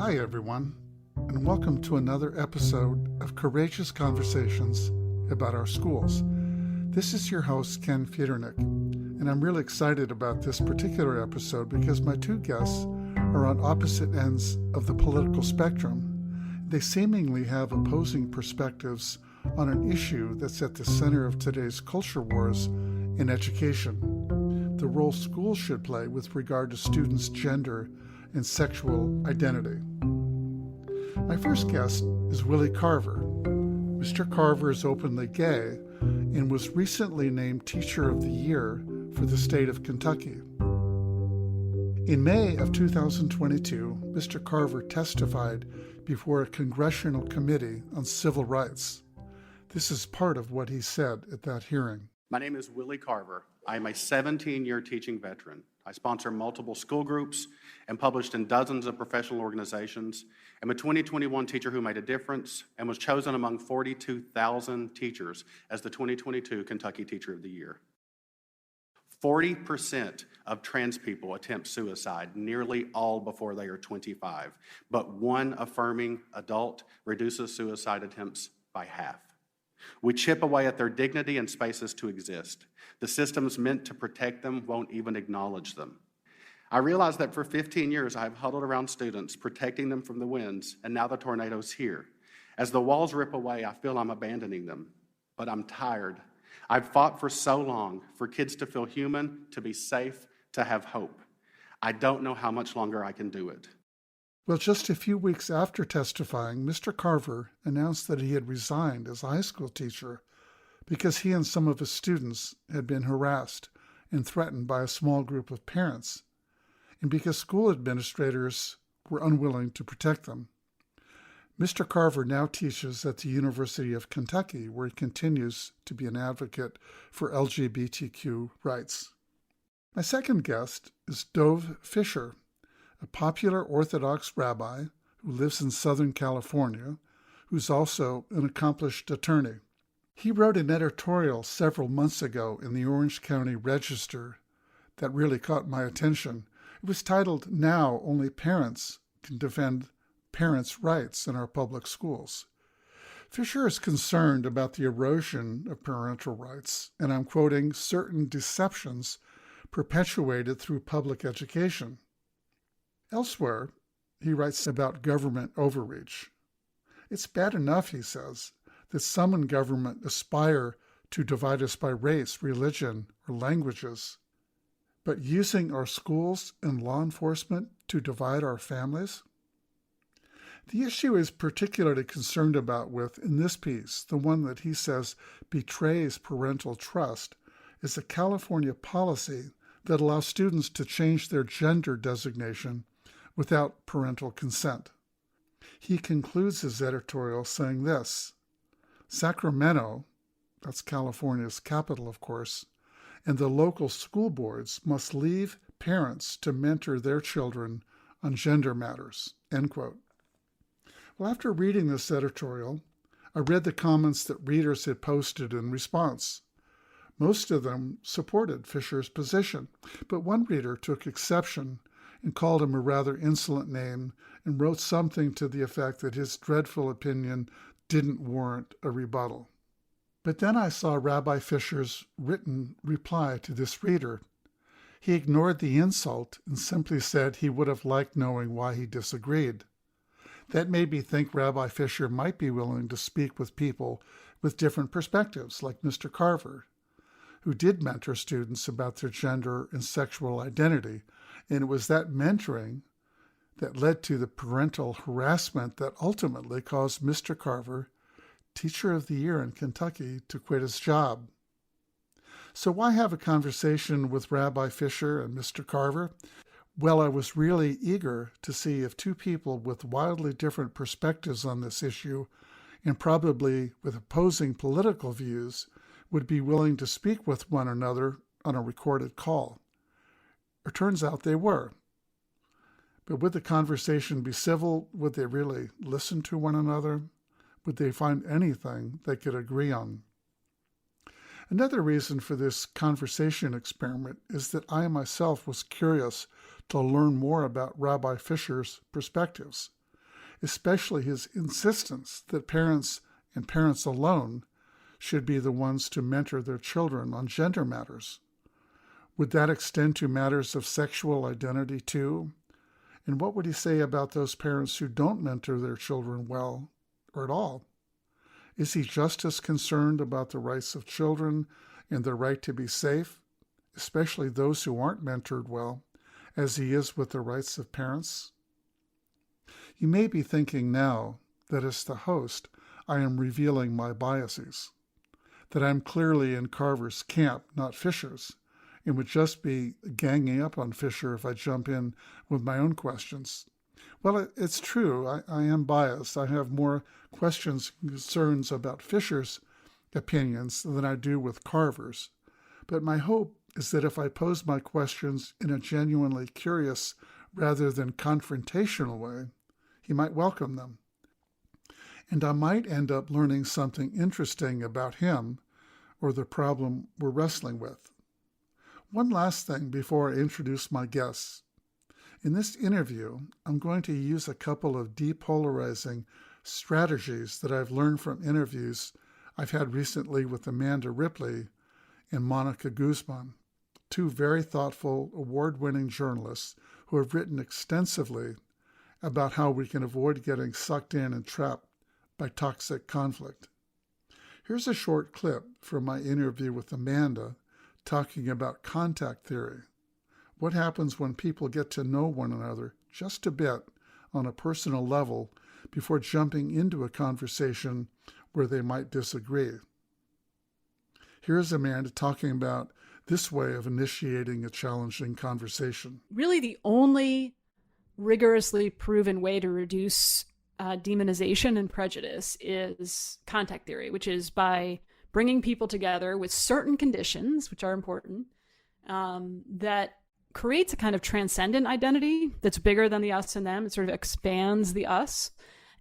Hi, everyone, and welcome to another episode of Courageous Conversations about our schools. This is your host, Ken Federnick, and I'm really excited about this particular episode because my two guests are on opposite ends of the political spectrum. They seemingly have opposing perspectives on an issue that's at the center of today's culture wars in education, the role schools should play with regard to students' gender and sexual identity. My first guest is Willie Carver. Mr. Carver is openly gay and was recently named Teacher of the Year for the state of Kentucky. In May of 2022, Mr. Carver testified before a congressional committee on civil rights. This is part of what he said at that hearing. My name is Willie Carver. I am a 17-year teaching veteran. I sponsor multiple school groups and published in dozens of professional organizations. I'm a 2021 teacher who made a difference and was chosen among 42,000 teachers as the 2022 Kentucky Teacher of the Year. 40% of trans people attempt suicide, nearly all before they are 25, but one affirming adult reduces suicide attempts by half. We chip away at their dignity and spaces to exist. The systems meant to protect them won't even acknowledge them. I realize that for 15 years I have huddled around students, protecting them from the winds, and now the tornado's here. As the walls rip away, I feel I'm abandoning them, but I'm tired. I've fought for so long for kids to feel human, to be safe, to have hope. I don't know how much longer I can do it. Well, just a few weeks after testifying, Mr. Carver announced that he had resigned as a high school teacher because he and some of his students had been harassed and threatened by a small group of parents, and because school administrators were unwilling to protect them. Mr. Carver now teaches at the University of Kentucky, where he continues to be an advocate for LGBTQ rights. My second guest is Dov Fischer, a popular Orthodox rabbi who lives in Southern California, who's also an accomplished attorney. He wrote an editorial several months ago in the Orange County Register that really caught my attention. It was titled, "Now Only Parents Can Defend Parents' Rights in Our Public Schools." Fischer is concerned about the erosion of parental rights, and I'm quoting, certain deceptions perpetuated through public education. Elsewhere, he writes about government overreach. It's bad enough, he says, that some in government aspire to divide us by race, religion, or languages, but using our schools and law enforcement to divide our families? The issue he's particularly concerned about in this piece, the one that he says betrays parental trust, is a California policy that allows students to change their gender designation without parental consent. He concludes his editorial saying this: Sacramento, that's California's capital, of course, and the local school boards must leave parents to mentor their children on gender matters, end quote. Well, after reading this editorial, I read the comments that readers had posted in response. Most of them supported Fischer's position, but one reader took exception and called him a rather insolent name and wrote something to the effect that his dreadful opinion didn't warrant a rebuttal. But then I saw Rabbi Fischer's written reply to this reader. He ignored the insult and simply said he would have liked knowing why he disagreed. That made me think Rabbi Fischer might be willing to speak with people with different perspectives, like Mr. Carver, who did mentor students about their gender and sexual identity, and it was that mentoring that led to the parental harassment that ultimately caused Mr. Carver, Teacher of the Year in Kentucky, to quit his job. So why have a conversation with Rabbi Fischer and Mr. Carver? Well, I was really eager to see if two people with wildly different perspectives on this issue, and probably with opposing political views, would be willing to speak with one another on a recorded call. It turns out they were. But would the conversation be civil? Would they really listen to one another? Would they find anything they could agree on? Another reason for this conversation experiment is that I myself was curious to learn more about Rabbi Fischer's perspectives. especially his insistence that parents and parents alone should be the ones to mentor their children on gender matters. Would that extend to matters of sexual identity too? And what would he say about those parents who don't mentor their children well or at all? Is he just as concerned about the rights of children and their right to be safe, especially those who aren't mentored well, as he is with the rights of parents? You may be thinking now that as the host, I am revealing my biases, that I'm clearly in Carver's camp, not Fischer's, and would just be ganging up on Fischer if I jump in with my own questions. Well, it's true. I am biased. I have more questions and concerns about Fischer's opinions than I do with Carver's. But my hope is that if I pose my questions in a genuinely curious rather than confrontational way, he might welcome them. And I might end up learning something interesting about him or the problem we're wrestling with. One last thing before I introduce my guests. In this interview, I'm going to use a couple of depolarizing strategies that I've learned from interviews I've had recently with Amanda Ripley and Monica Guzman, two very thoughtful, award-winning journalists who have written extensively about how we can avoid getting sucked in and trapped by toxic conflict. Here's a short clip from my interview with Amanda talking about contact theory. What happens when people get to know one another just a bit on a personal level before jumping into a conversation where they might disagree? Here's Amanda talking about this way of initiating a challenging conversation. Really, the only rigorously proven way to reduce demonization and prejudice is contact theory, which is by bringing people together with certain conditions, which are important, that creates a kind of transcendent identity that's bigger than the us and them. It sort of expands the us.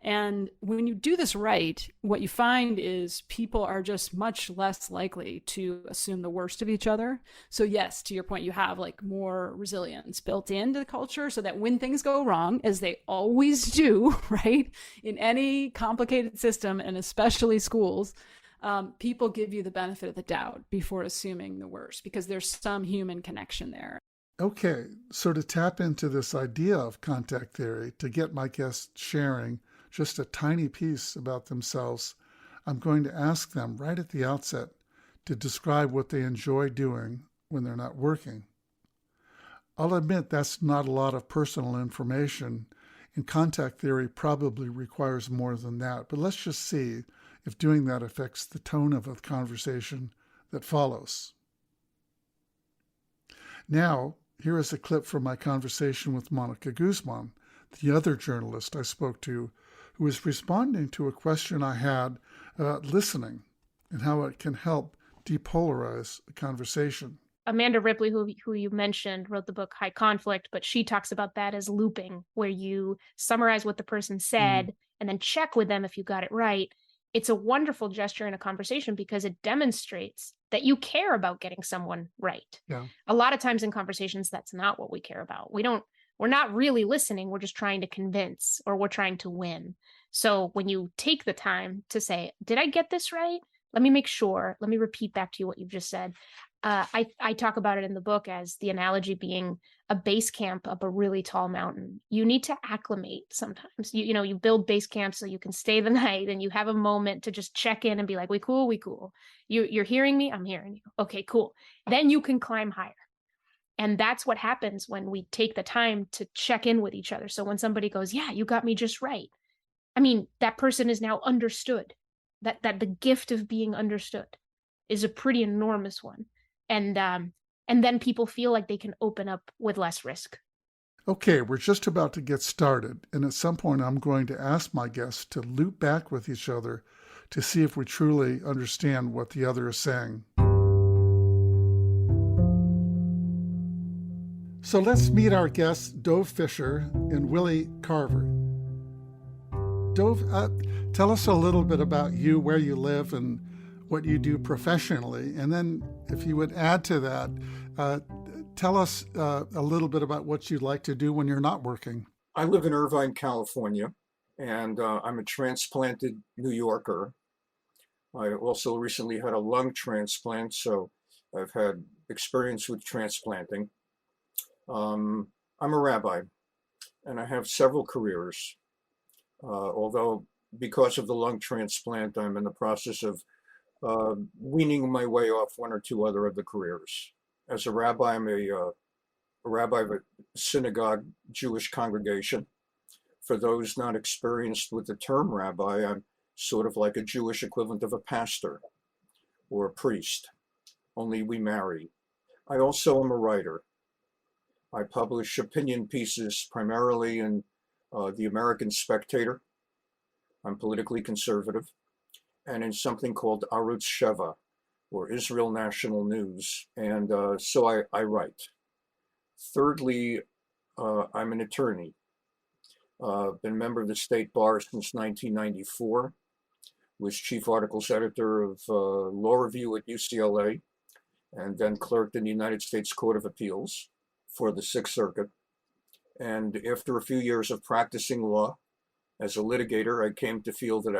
And when you do this right, what you find is people are just much less likely to assume the worst of each other. So yes, to your point, you have like more resilience built into the culture so that when things go wrong, as they always do, right, in any complicated system, and especially schools, people give you the benefit of the doubt before assuming the worst because there's some human connection there. Okay, so to tap into this idea of contact theory, to get my guests sharing just a tiny piece about themselves, I'm going to ask them right at the outset to describe what they enjoy doing when they're not working. I'll admit that's not a lot of personal information, and contact theory probably requires more than that, but let's just see if doing that affects the tone of a conversation that follows. Now, here is a clip from my conversation with Monica Guzman, the other journalist I spoke to, who was responding to a question I had about listening and how it can help depolarize a conversation. Amanda Ripley, who you mentioned, wrote the book High Conflict, but she talks about that as looping, where you summarize what the person said and then check with them if you got it right. It's a wonderful gesture in a conversation because it demonstrates that you care about getting someone right. Yeah. A lot of times in conversations, that's not what we care about. We're not really listening. We're just trying to convince, or we're trying to win. So when you take the time to say, did I get this right? Let me make sure. Let me repeat back to you what you've just said. I talk about it in the book as the analogy being a base camp up a really tall mountain. You need to acclimate sometimes. You build base camps so you can stay the night and you have a moment to just check in and be like, we cool. You're hearing me? I'm hearing you. Okay, cool. Then you can climb higher. And that's what happens when we take the time to check in with each other. So when somebody goes, yeah, you got me just right. I mean, that person is now understood. That the gift of being understood is a pretty enormous one. And then people feel like they can open up with less risk. Okay, we're just about to get started. And at some point, I'm going to ask my guests to loop back with each other to see if we truly understand what the other is saying. So let's meet our guests, Dov Fischer and Willie Carver. Dov, tell us a little bit about you, where you live, and what you do professionally. And then if you would add to that, tell us a little bit about what you'd like to do when you're not working. I live in Irvine, California. and I'm a transplanted New Yorker. I also recently had a lung transplant, so I've had experience with transplanting. I'm a rabbi, and I have several careers, although because of the lung transplant, I'm in the process of weaning my way off one or two other of the careers. As a rabbi, I'm a rabbi of a synagogue Jewish congregation. For those not experienced with the term rabbi, I'm sort of like a Jewish equivalent of a pastor or a priest, only we marry. I also am a writer. I publish opinion pieces primarily in the American Spectator. I'm politically conservative, and in something called Arutz Sheva, or Israel National News, and so I write. Thirdly, I'm an attorney. Been a member of the state bar since 1994, was chief articles editor of Law Review at UCLA, and then clerked in the United States Court of Appeals for the Sixth Circuit. And after a few years of practicing law as a litigator, I came to feel that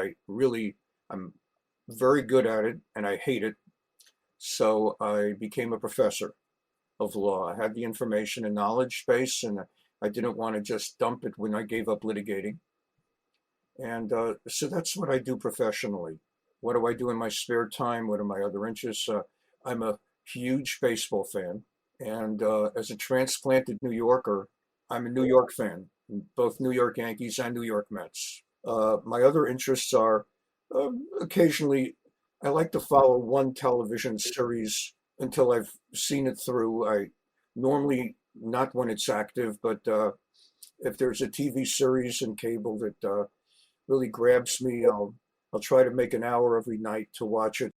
I'm very good at it and I hate it. So I became a professor of law. I had the information and knowledge base, and I didn't want to just dump it when I gave up litigating. And so that's what I do professionally. What do I do in my spare time? What are my other interests? I'm a huge baseball fan. And as a transplanted New Yorker, I'm a New York fan, both New York Yankees and New York Mets. My other interests are occasionally, I like to follow one television series until I've seen it through. I normally, not when it's active, but if there's a TV series in cable that really grabs me, I'll try to make an hour every night to watch it.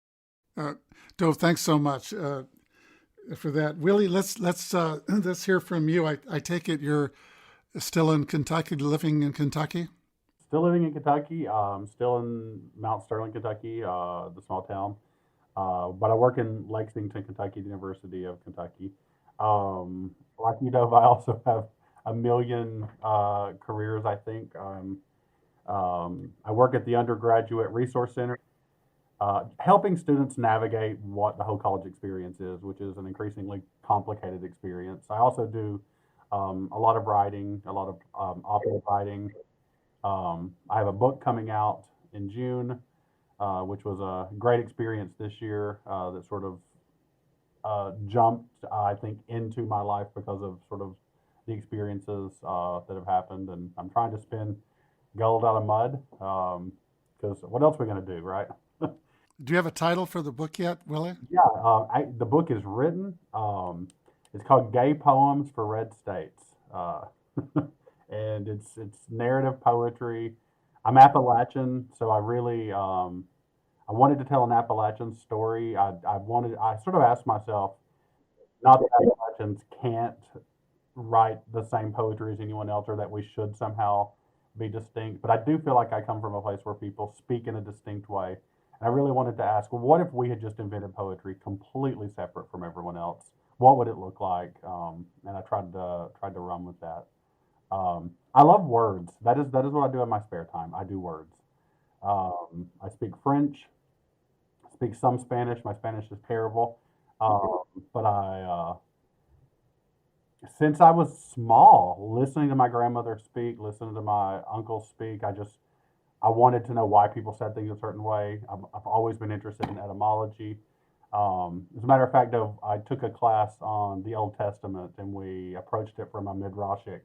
Dov, thanks so much for that. Willie, let's hear from you. I take it you're still in Kentucky, living in Kentucky? Still living in Kentucky. Still in Mount Sterling, Kentucky, the small town. But I work in Lexington, Kentucky, the University of Kentucky. Like you, Dov, I also have a million careers, I think. I work at the Undergraduate Resource Center, helping students navigate what the whole college experience is, which is an increasingly complicated experience. I also do a lot of writing, a lot of op-ed writing. I have a book coming out in June, which was a great experience this year that sort of jumped, I think, into my life because of sort of the experiences that have happened. And I'm trying to spin gold out of mud because what else are we going to do, right? Do you have a title for the book yet, Willie? Yeah, the book is written. It's called Gay Poems for Red States. And it's narrative poetry. I'm Appalachian, so I really I wanted to tell an Appalachian story. I sort of asked myself, not that Appalachians can't write the same poetry as anyone else, or that we should somehow be distinct, but I do feel like I come from a place where people speak in a distinct way. And I really wanted to ask, well, what if we had just invented poetry completely separate from everyone else? What would it look like? And I tried to run with that. I love words. That is what I do in my spare time. I do words. I speak French, speak some Spanish. My Spanish is terrible, but since I was small, listening to my grandmother speak, listening to my uncle speak, I wanted to know why people said things a certain way. I've always been interested in etymology. As a matter of fact, I took a class on the Old Testament, and we approached it from a midrashic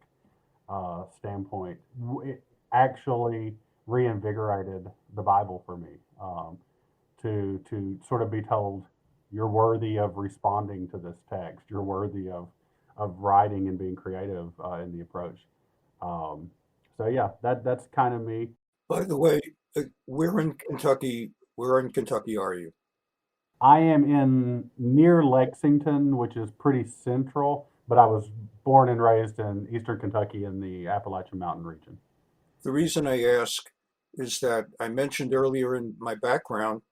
standpoint. It actually reinvigorated the Bible for me, to sort of be told, you're worthy of responding to this text. You're worthy of writing and being creative in the approach. So yeah, that's kind of me. By the way, where in Kentucky are you? I am in near Lexington, which is pretty central, but I was born and raised in eastern Kentucky in the Appalachian Mountain region. The reason I ask is that I mentioned earlier in my background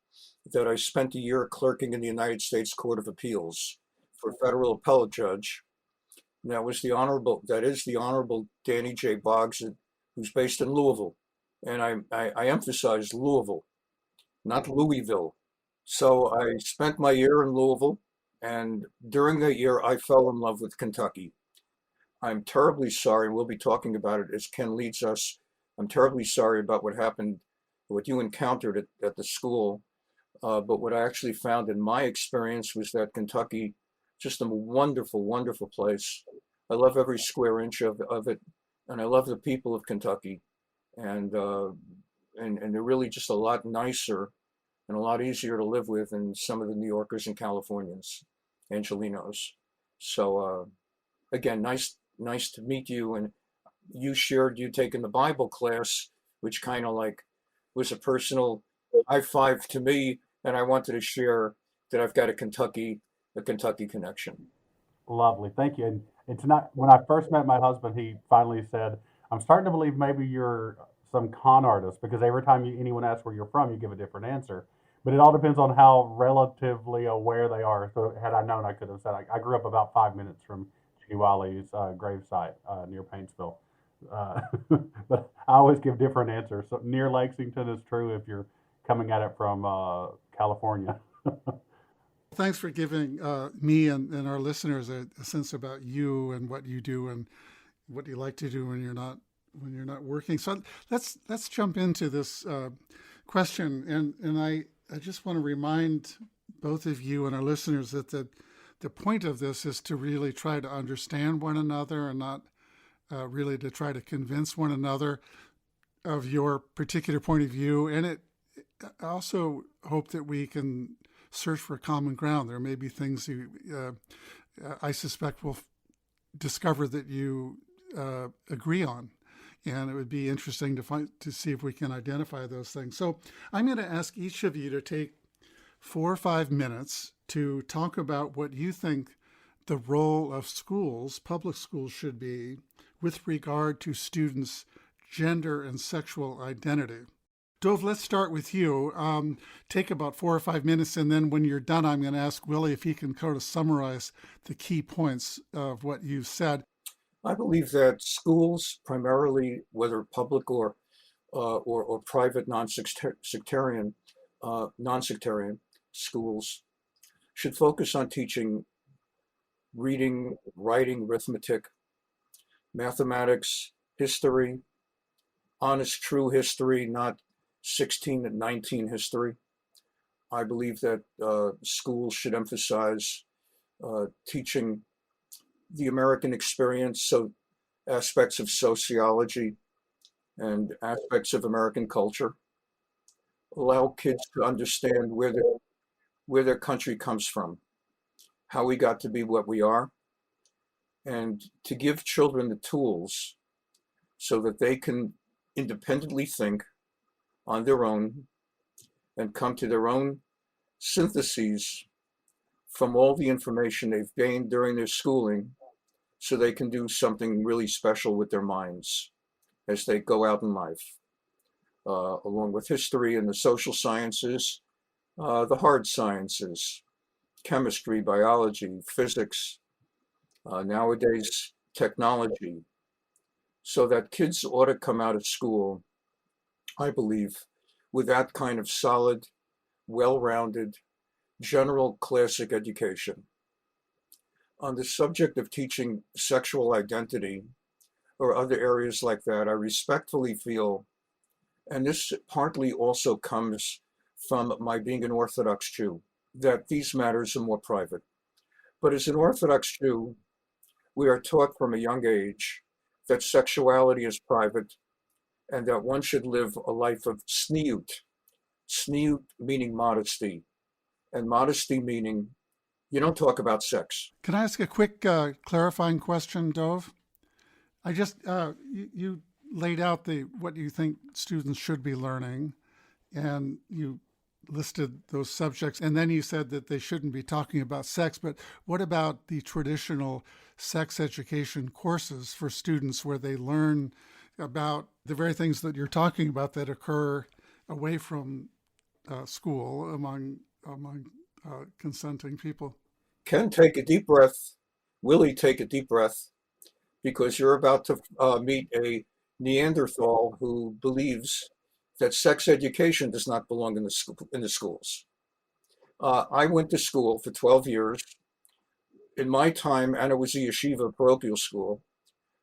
that I spent a year clerking in the United States Court of Appeals for a federal appellate judge. And that is the Honorable Danny J. Boggs, who's based in Louisville. And I emphasize Louisville, not Louisville. So I spent my year in Louisville, and during that year, I fell in love with Kentucky. I'm terribly sorry, and we'll be talking about it as Ken leads us. I'm terribly sorry about what happened, what you encountered at the school. But what I actually found in my experience was that Kentucky, just a wonderful, wonderful place. I love every square inch of it, and I love the people of Kentucky. And, and they're really just a lot nicer and a lot easier to live with than some of the New Yorkers and Californians, Angelinos. So again, nice to meet you. And you shared you taking the Bible class, which kind of like was a personal high five to me. And I wanted to share that I've got a Kentucky connection. Lovely. Thank you. And tonight, when I first met my husband, he finally said, I'm starting to believe maybe you're some con artist because every time anyone asks where you're from, you give a different answer. But it all depends on how relatively aware they are. So had I known, I could have said, I grew up about 5 minutes from G. Wally's gravesite near Paintsville. But I always give different answers. So near Lexington is true if you're coming at it from California. Thanks for giving me and our listeners a sense about you and what you do and what you like to do when you're not working. So let's jump into this question. And I just want to remind both of you and our listeners that the point of this is to really try to understand one another and not really to try to convince one another of your particular point of view. And I also hope that we can search for common ground. There may be things I suspect we'll discover that you agree on, and it would be interesting to see if we can identify those things. So I'm going to ask each of you to take 4 or 5 minutes to talk about what you think the role of schools, public schools, should be with regard to students' gender and sexual identity. Dov, let's start with you. Take about 4 or 5 minutes, and then when you're done, I'm going to ask Willie if he can kind of summarize the key points of what you've said. I believe that schools, primarily whether public or private non-sectarian schools, should focus on teaching reading, writing, arithmetic, mathematics, history, honest, true history, not 16 and 19 history. I believe that schools should emphasize teaching the American experience, so aspects of sociology and aspects of American culture. Allow kids to understand where their country comes from, how we got to be what we are, and to give children the tools so that they can independently think on their own and come to their own syntheses from all the information they've gained during their schooling, so they can do something really special with their minds as they go out in life, along with history and the social sciences, the hard sciences, chemistry, biology, physics, nowadays technology, so that kids ought to come out of school, I believe, with that kind of solid, well-rounded, general classic education. On the subject of teaching sexual identity or other areas like that, I respectfully feel, and this partly also comes from my being an Orthodox Jew, that these matters are more private. But as an Orthodox Jew, we are taught from a young age that sexuality is private and that one should live a life of tzniut. Tzniut meaning modesty, and modesty meaning you don't talk about sex. Can I ask a quick clarifying question, Dov? I just, you laid out what you think students should be learning, and you listed those subjects, and then you said that they shouldn't be talking about sex, but what about the traditional sex education courses for students where they learn about the very things that you're talking about that occur away from school among consenting people? Ken, take a deep breath. Willie, take a deep breath, because you're about to meet a Neanderthal who believes that sex education does not belong in the schools. I went to school for 12 years. In my time, and it was a yeshiva parochial school,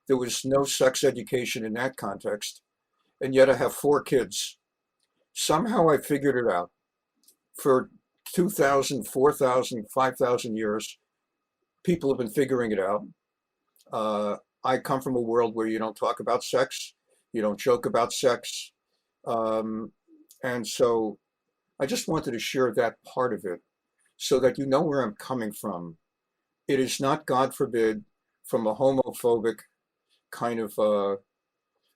there was no sex education in that context, and yet I have 4 kids. Somehow I figured it out. For 2,000, 4,000, 5,000 years, people have been figuring it out. I come from a world where you don't talk about sex, you don't joke about sex. And so I just wanted to share that part of it so that you know where I'm coming from. It is not, God forbid, from a homophobic kind of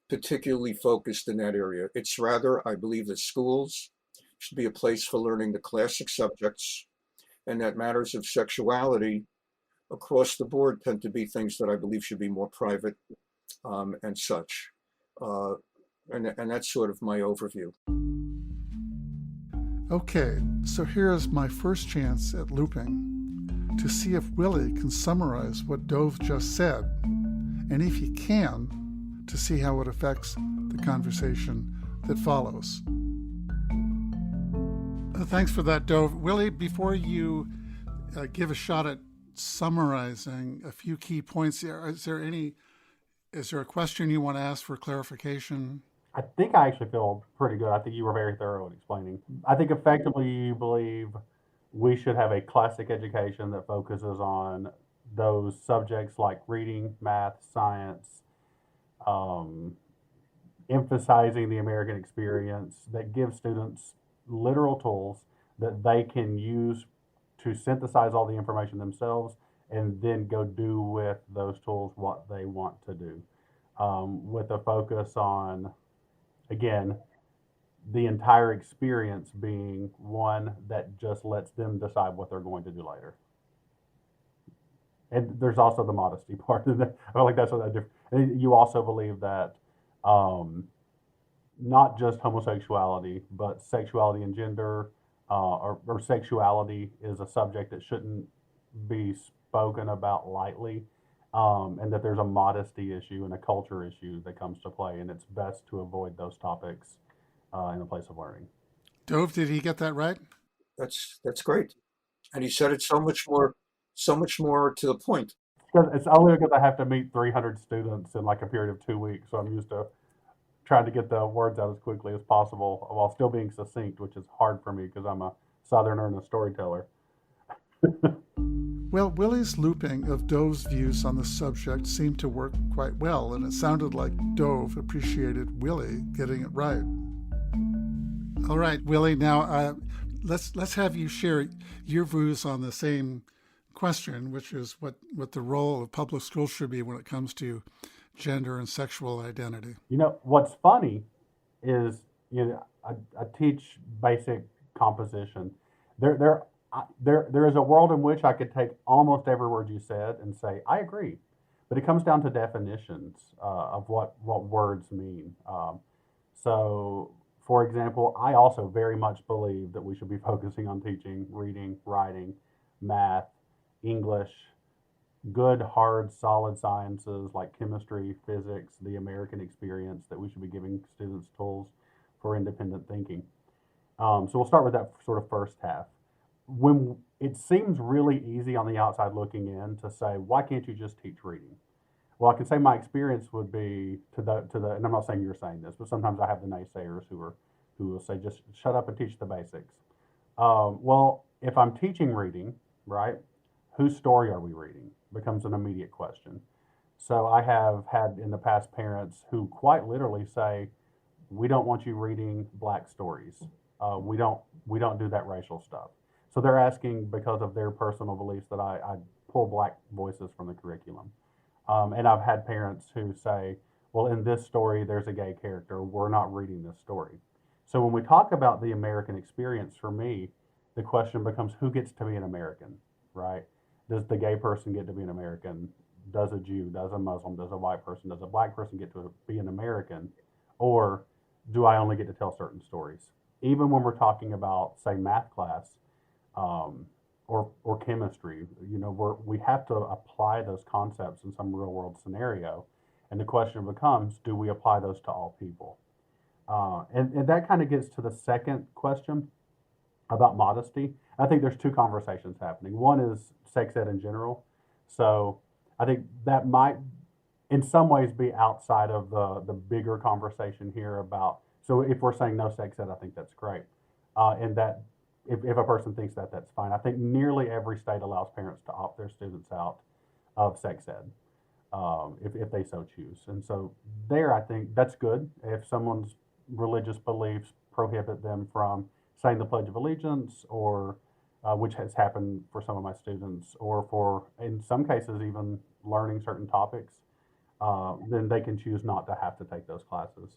particularly focused in that area. It's rather, I believe that schools should be a place for learning the classic subjects, and that matters of sexuality across the board tend to be things that I believe should be more private and such. And that's sort of my overview. Okay, so here's my first chance at looping to see if Willie can summarize what Dov just said, and if he can, to see how it affects the conversation that follows. Thanks for that, Dov. Willie, before you give a shot at summarizing a few key points here, is there a question you want to ask for clarification? I think I actually feel pretty good. I think you were very thorough in explaining. I think effectively you believe we should have a classic education that focuses on those subjects like reading, math, science, emphasizing the American experience, that gives students literal tools that they can use to synthesize all the information themselves and then go do with those tools what they want to do, with a focus on, again, the entire experience being one that just lets them decide what they're going to do later. And there's also the modesty part of that. I feel like that's a different. And you also believe that not just homosexuality, but sexuality and gender, or sexuality is a subject that shouldn't be spoken about lightly, and that there's a modesty issue and a culture issue that comes to play, and it's best to avoid those topics in a place of learning. Dov, did he get that right? That's great, and he said it so much more to the point. It's only because I have to meet 300 students in like a period of 2 weeks, so I'm used to trying to get the words out as quickly as possible while still being succinct, which is hard for me because I'm a Southerner and a storyteller. Well, Willie's looping of Dov's views on the subject seemed to work quite well, and it sounded like Dov appreciated Willie getting it right. All right, Willie, now let's have you share your views on the same question, which is what the role of public schools should be when it comes to gender and sexual identity. You know, what's funny is, I teach basic composition. There is a world in which I could take almost every word you said and say, I agree. But it comes down to definitions of what words mean. So, for example, I also very much believe that we should be focusing on teaching reading, writing, math, English, good, hard, solid sciences like chemistry, physics, the American experience, that we should be giving students tools for independent thinking. So we'll start with that sort of first half. When it seems really easy on the outside looking in to say, why can't you just teach reading? Well, I can say my experience would be to the, and I'm not saying you're saying this, but sometimes I have the naysayers who will say, just shut up and teach the basics. Well, if I'm teaching reading, right, whose story are we reading? Becomes an immediate question. So I have had in the past parents who quite literally say, we don't want you reading Black stories. We don't do that racial stuff. So they're asking because of their personal beliefs that I pull Black voices from the curriculum. And I've had parents who say, well, in this story, there's a gay character. We're not reading this story. So when we talk about the American experience, for me, the question becomes, who gets to be an American, right? Does the gay person get to be an American? Does a Jew, does a Muslim, does a white person, does a Black person get to be an American? Or do I only get to tell certain stories? Even when we're talking about, say, math class, or chemistry, we have to apply those concepts in some real world scenario. And the question becomes, do we apply those to all people? And that kind of gets to the second question about modesty. I think there's two conversations happening. One is sex ed in general. So I think that might, in some ways, be outside of the bigger conversation here about. So if we're saying no sex ed, I think that's great. And that if a person thinks that, that's fine. I think nearly every state allows parents to opt their students out of sex ed if they so choose. And so there, I think that's good. If someone's religious beliefs prohibit them from saying the Pledge of Allegiance, or which has happened for some of my students, or for, in some cases, even learning certain topics, then they can choose not to have to take those classes.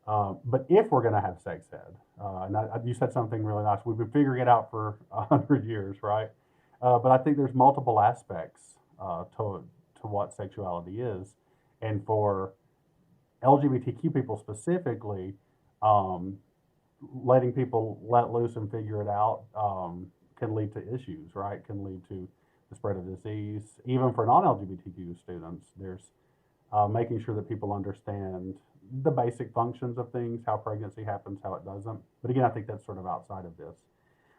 But if we're going to have sex ed, and you said something really nice, we've been figuring it out for 100 years, right? But I think there's multiple aspects to what sexuality is. And for LGBTQ people specifically, letting people let loose and figure it out can lead to issues, right? Can lead to the spread of disease. Even for non-LGBTQ students, there's making sure that people understand the basic functions of things, how pregnancy happens, how it doesn't. But again, I think that's sort of outside of this.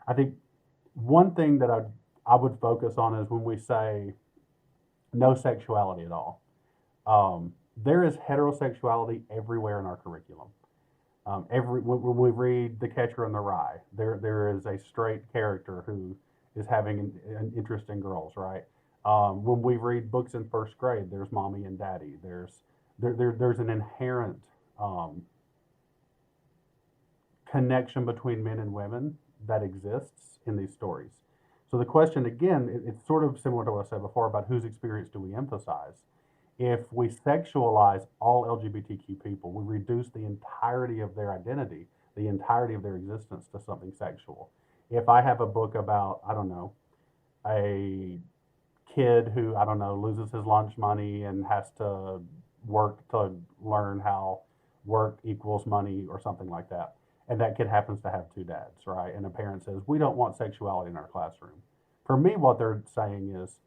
I think one thing that I would focus on is when we say no sexuality at all. There is heterosexuality everywhere in our curriculum. When we read The Catcher in the Rye, there is a straight character who is having an interest in girls, right? When we read books in first grade, there's mommy and daddy. There's an inherent connection between men and women that exists in these stories. So the question, again, it's sort of similar to what I said before about whose experience do we emphasize. If we sexualize all LGBTQ people, we reduce the entirety of their identity, the entirety of their existence to something sexual. If I have a book about, I don't know, a kid who, I don't know, loses his lunch money and has to work to learn how work equals money or something like that, and that kid happens to have two dads, right? And a parent says, we don't want sexuality in our classroom. For me, what they're saying is,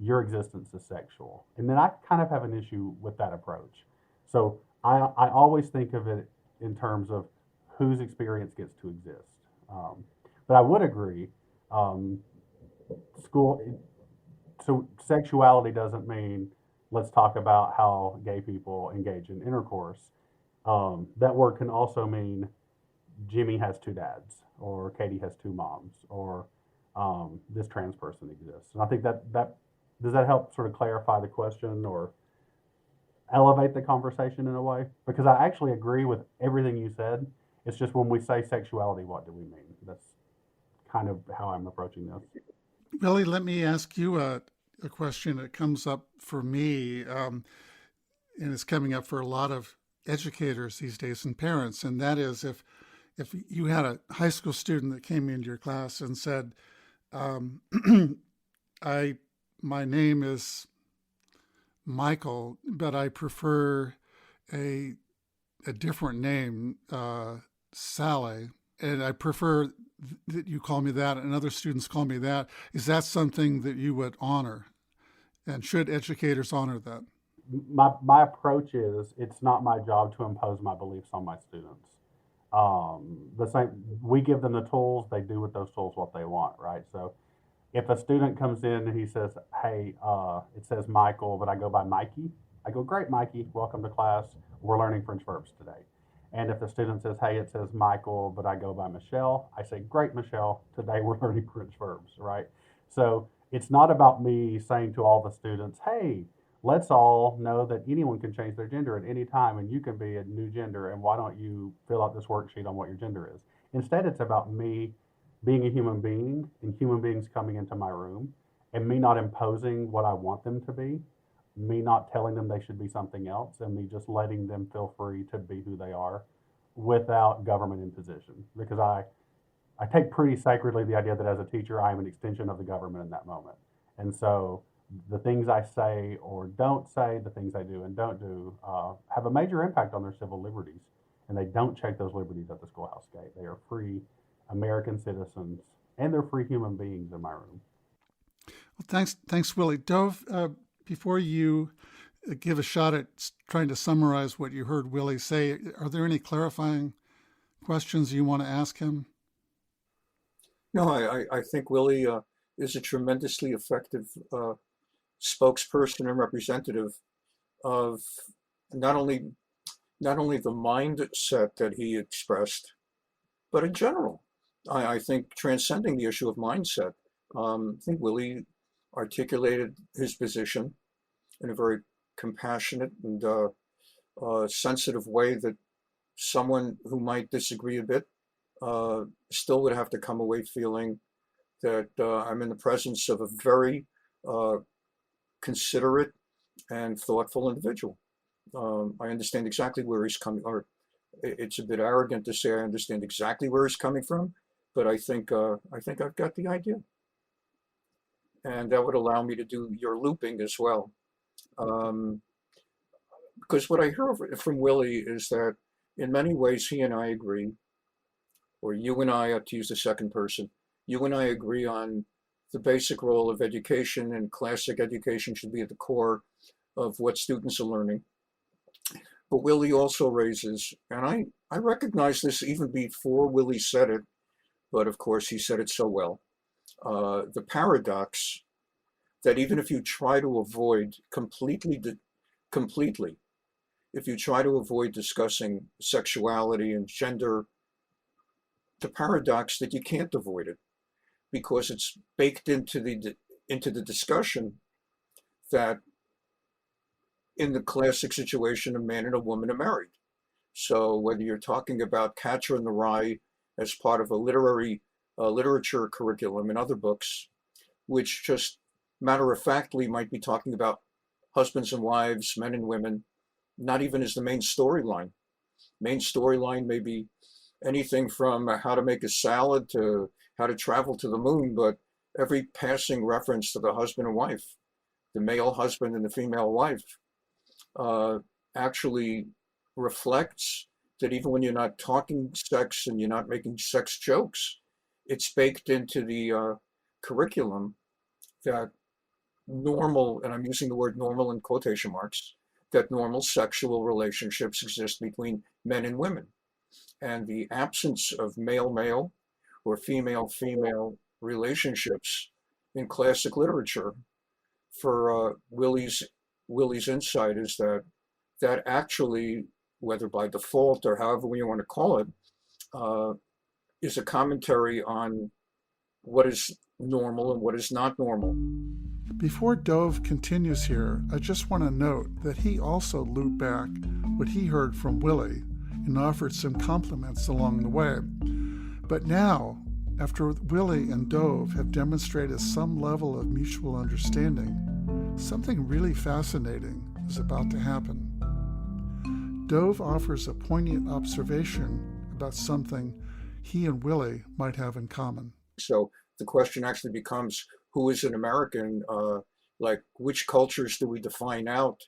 your existence is sexual. And then I kind of have an issue with that approach. So I always think of it in terms of whose experience gets to exist. But I would agree, so sexuality doesn't mean let's talk about how gay people engage in intercourse. That word can also mean Jimmy has two dads, or Katie has two moms, or this trans person exists. And I think that does that help sort of clarify the question or elevate the conversation in a way? Because I actually agree with everything you said. It's just when we say sexuality, what do we mean? That's kind of how I'm approaching this. Willie, let me ask you a question that comes up for me, and it's coming up for a lot of educators these days and parents, and that is if you had a high school student that came into your class and said, my name is Michael, but I prefer a different name, Sally, and I prefer that you call me that and other students call me that. Is that something that you would honor? And should educators honor that? My approach is, it's not my job to impose my beliefs on my students. The same, we give them the tools, they do with those tools what they want, right? So if a student comes in and he says, hey, it says Michael, but I go by Mikey, I go, great, Mikey, welcome to class. We're learning French verbs today. And if the student says, hey, it says Michael, but I go by Michelle, I say, great, Michelle, today we're learning French verbs, right? So it's not about me saying to all the students, hey, let's all know that anyone can change their gender at any time and you can be a new gender, and why don't you fill out this worksheet on what your gender is? Instead, it's about me being a human being and human beings coming into my room and me not imposing what I want them to be, me not telling them they should be something else, and me just letting them feel free to be who they are without government imposition. Because I take pretty sacredly the idea that as a teacher, I am an extension of the government in that moment. And so the things I say or don't say, the things I do and don't do, have a major impact on their civil liberties. And they don't check those liberties at the schoolhouse gate. They are free American citizens, and they're free human beings in my room. Well, thanks, Willie. Dov, before you give a shot at trying to summarize what you heard Willie say. Are there any clarifying questions you want to ask him? No, I think Willie is a tremendously effective spokesperson and representative of not only the mindset that he expressed, but in general. I think transcending the issue of mindset, I think Willie articulated his position in a very compassionate and sensitive way that someone who might disagree a bit still would have to come away feeling that I'm in the presence of a very considerate and thoughtful individual. I understand exactly where he's coming, or it's a bit arrogant to say I understand exactly where he's coming from, but I think I've got the idea, and that would allow me to do your looping as well. Because what I hear from Willie is that in many ways he and I agree, or you and I, to use the second person, you and I agree on the basic role of education, and classic education should be at the core of what students are learning. But Willie also raises, and I recognize this even before Willie said it, but of course he said it so well, the paradox that even if you try to avoid completely, if you try to avoid discussing sexuality and gender, the paradox that you can't avoid it because it's baked into the discussion that in the classic situation, a man and a woman are married. So whether you're talking about Catcher in the Rye as part of a literature curriculum in other books, which just matter-of-factly might be talking about husbands and wives, men and women, not even as the main storyline. Main storyline may be anything from how to make a salad to how to travel to the moon, but every passing reference to the husband and wife, the male husband and the female wife, actually reflects that even when you're not talking sex and you're not making sex jokes, it's baked into the curriculum that normal, and I'm using the word normal in quotation marks, that normal sexual relationships exist between men and women. And the absence of male-male or female-female relationships in classic literature for Willie's insight is that actually, whether by default or however you want to call it, is a commentary on what is normal and what is not normal. Before Dov continues here, I just want to note that he also looped back what he heard from Willie and offered some compliments along the way. But now, after Willie and Dov have demonstrated some level of mutual understanding, something really fascinating is about to happen. Dov offers a poignant observation about something he and Willie might have in common. So the question actually becomes, who is an American? Like, which cultures do we define out?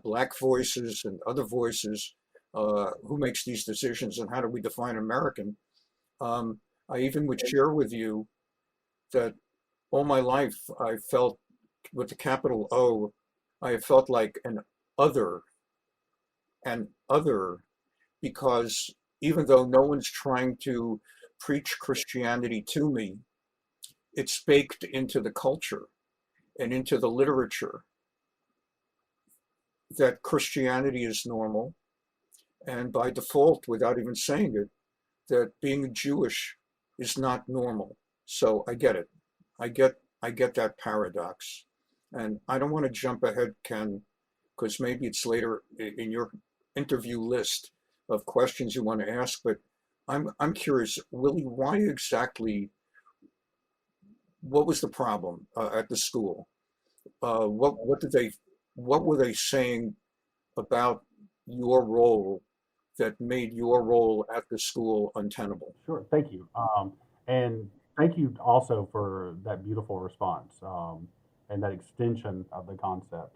Black voices and other voices. Who makes these decisions, and how do we define American? I even would share with you that all my life I felt, with the capital O, I have felt like an other, because even though no one's trying to preach Christianity to me, it's baked into the culture and into the literature that Christianity is normal, and by default, without even saying it, that being Jewish is not normal. So I get it. I get that paradox. And I don't want to jump ahead, Ken, because maybe it's later in your interview list of questions you want to ask, but I'm curious, Willie, why exactly, what was the problem at the school? What were they saying about your role that made your role at the school untenable? Sure, thank you. And thank you also for that beautiful response and that extension of the concept.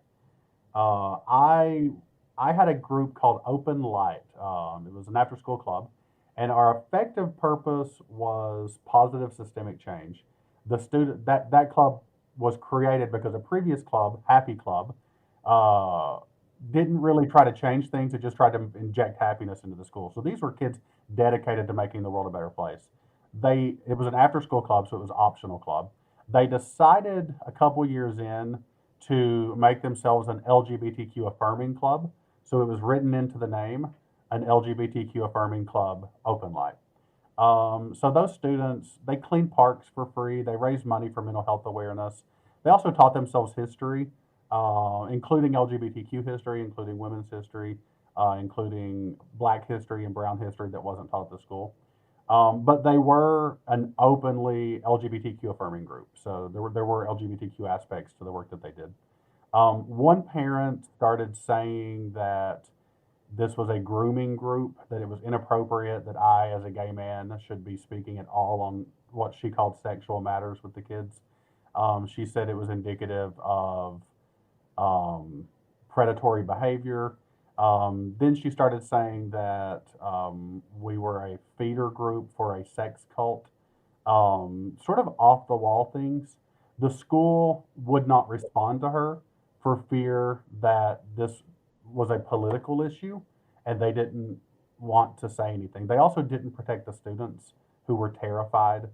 I had a group called Open Light. It was an after-school club, and our effective purpose was positive systemic change. The student that club was created because a previous club, Happy Club, uh, didn't really try to change things. It just tried to inject happiness into the school. So these were kids dedicated to making the world a better place. It was an after school club, so it was an optional club. They decided a couple years in to make themselves an LGBTQ affirming club. So it was written into the name, an LGBTQ affirming club, open light. So those students, they clean parks for free. They raise money for mental health awareness. They also taught themselves history, including LGBTQ history, including women's history, including Black history and Brown history that wasn't taught at the school. But they were an openly LGBTQ affirming group. So there were LGBTQ aspects to the work that they did. One parent started saying that this was a grooming group, that it was inappropriate that I, as a gay man, should be speaking at all on what she called sexual matters with the kids. She said it was indicative of predatory behavior. Then she started saying that we were a feeder group for a sex cult, sort of off the wall things. The school would not respond to her for fear that this was a political issue, and they didn't want to say anything. They also didn't protect the students who were terrified.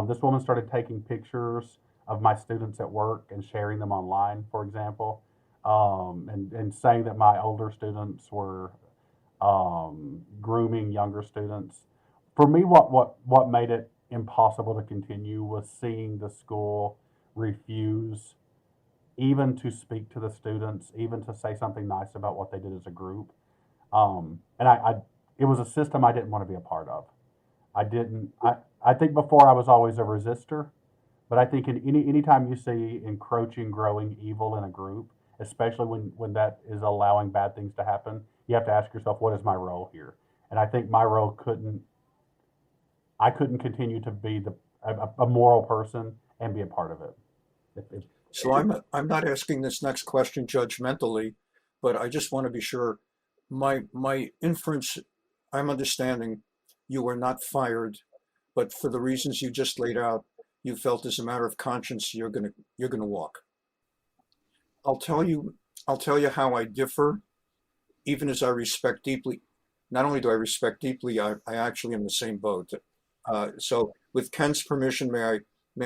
This woman started taking pictures of my students at work and sharing them online, for example, and saying that my older students were grooming younger students. For me, what made it impossible to continue was seeing the school refuse even to speak to the students, even to say something nice about what they did as a group. And it was a system I didn't want to be a part of. I think before I was always a resistor, but I think in anytime you see encroaching, growing evil in a group, especially when that is allowing bad things to happen, you have to ask yourself, what is my role here? And I think my role I couldn't continue to be a moral person and be a part of it. So I'm not asking this next question judgmentally, but I just want to be sure. My inference, I'm understanding you were not fired, but for the reasons you just laid out, you felt as a matter of conscience you're gonna walk. I'll tell you how I differ, even as I respect deeply. Not only do I respect deeply, I actually am the same boat. So with Ken's permission, may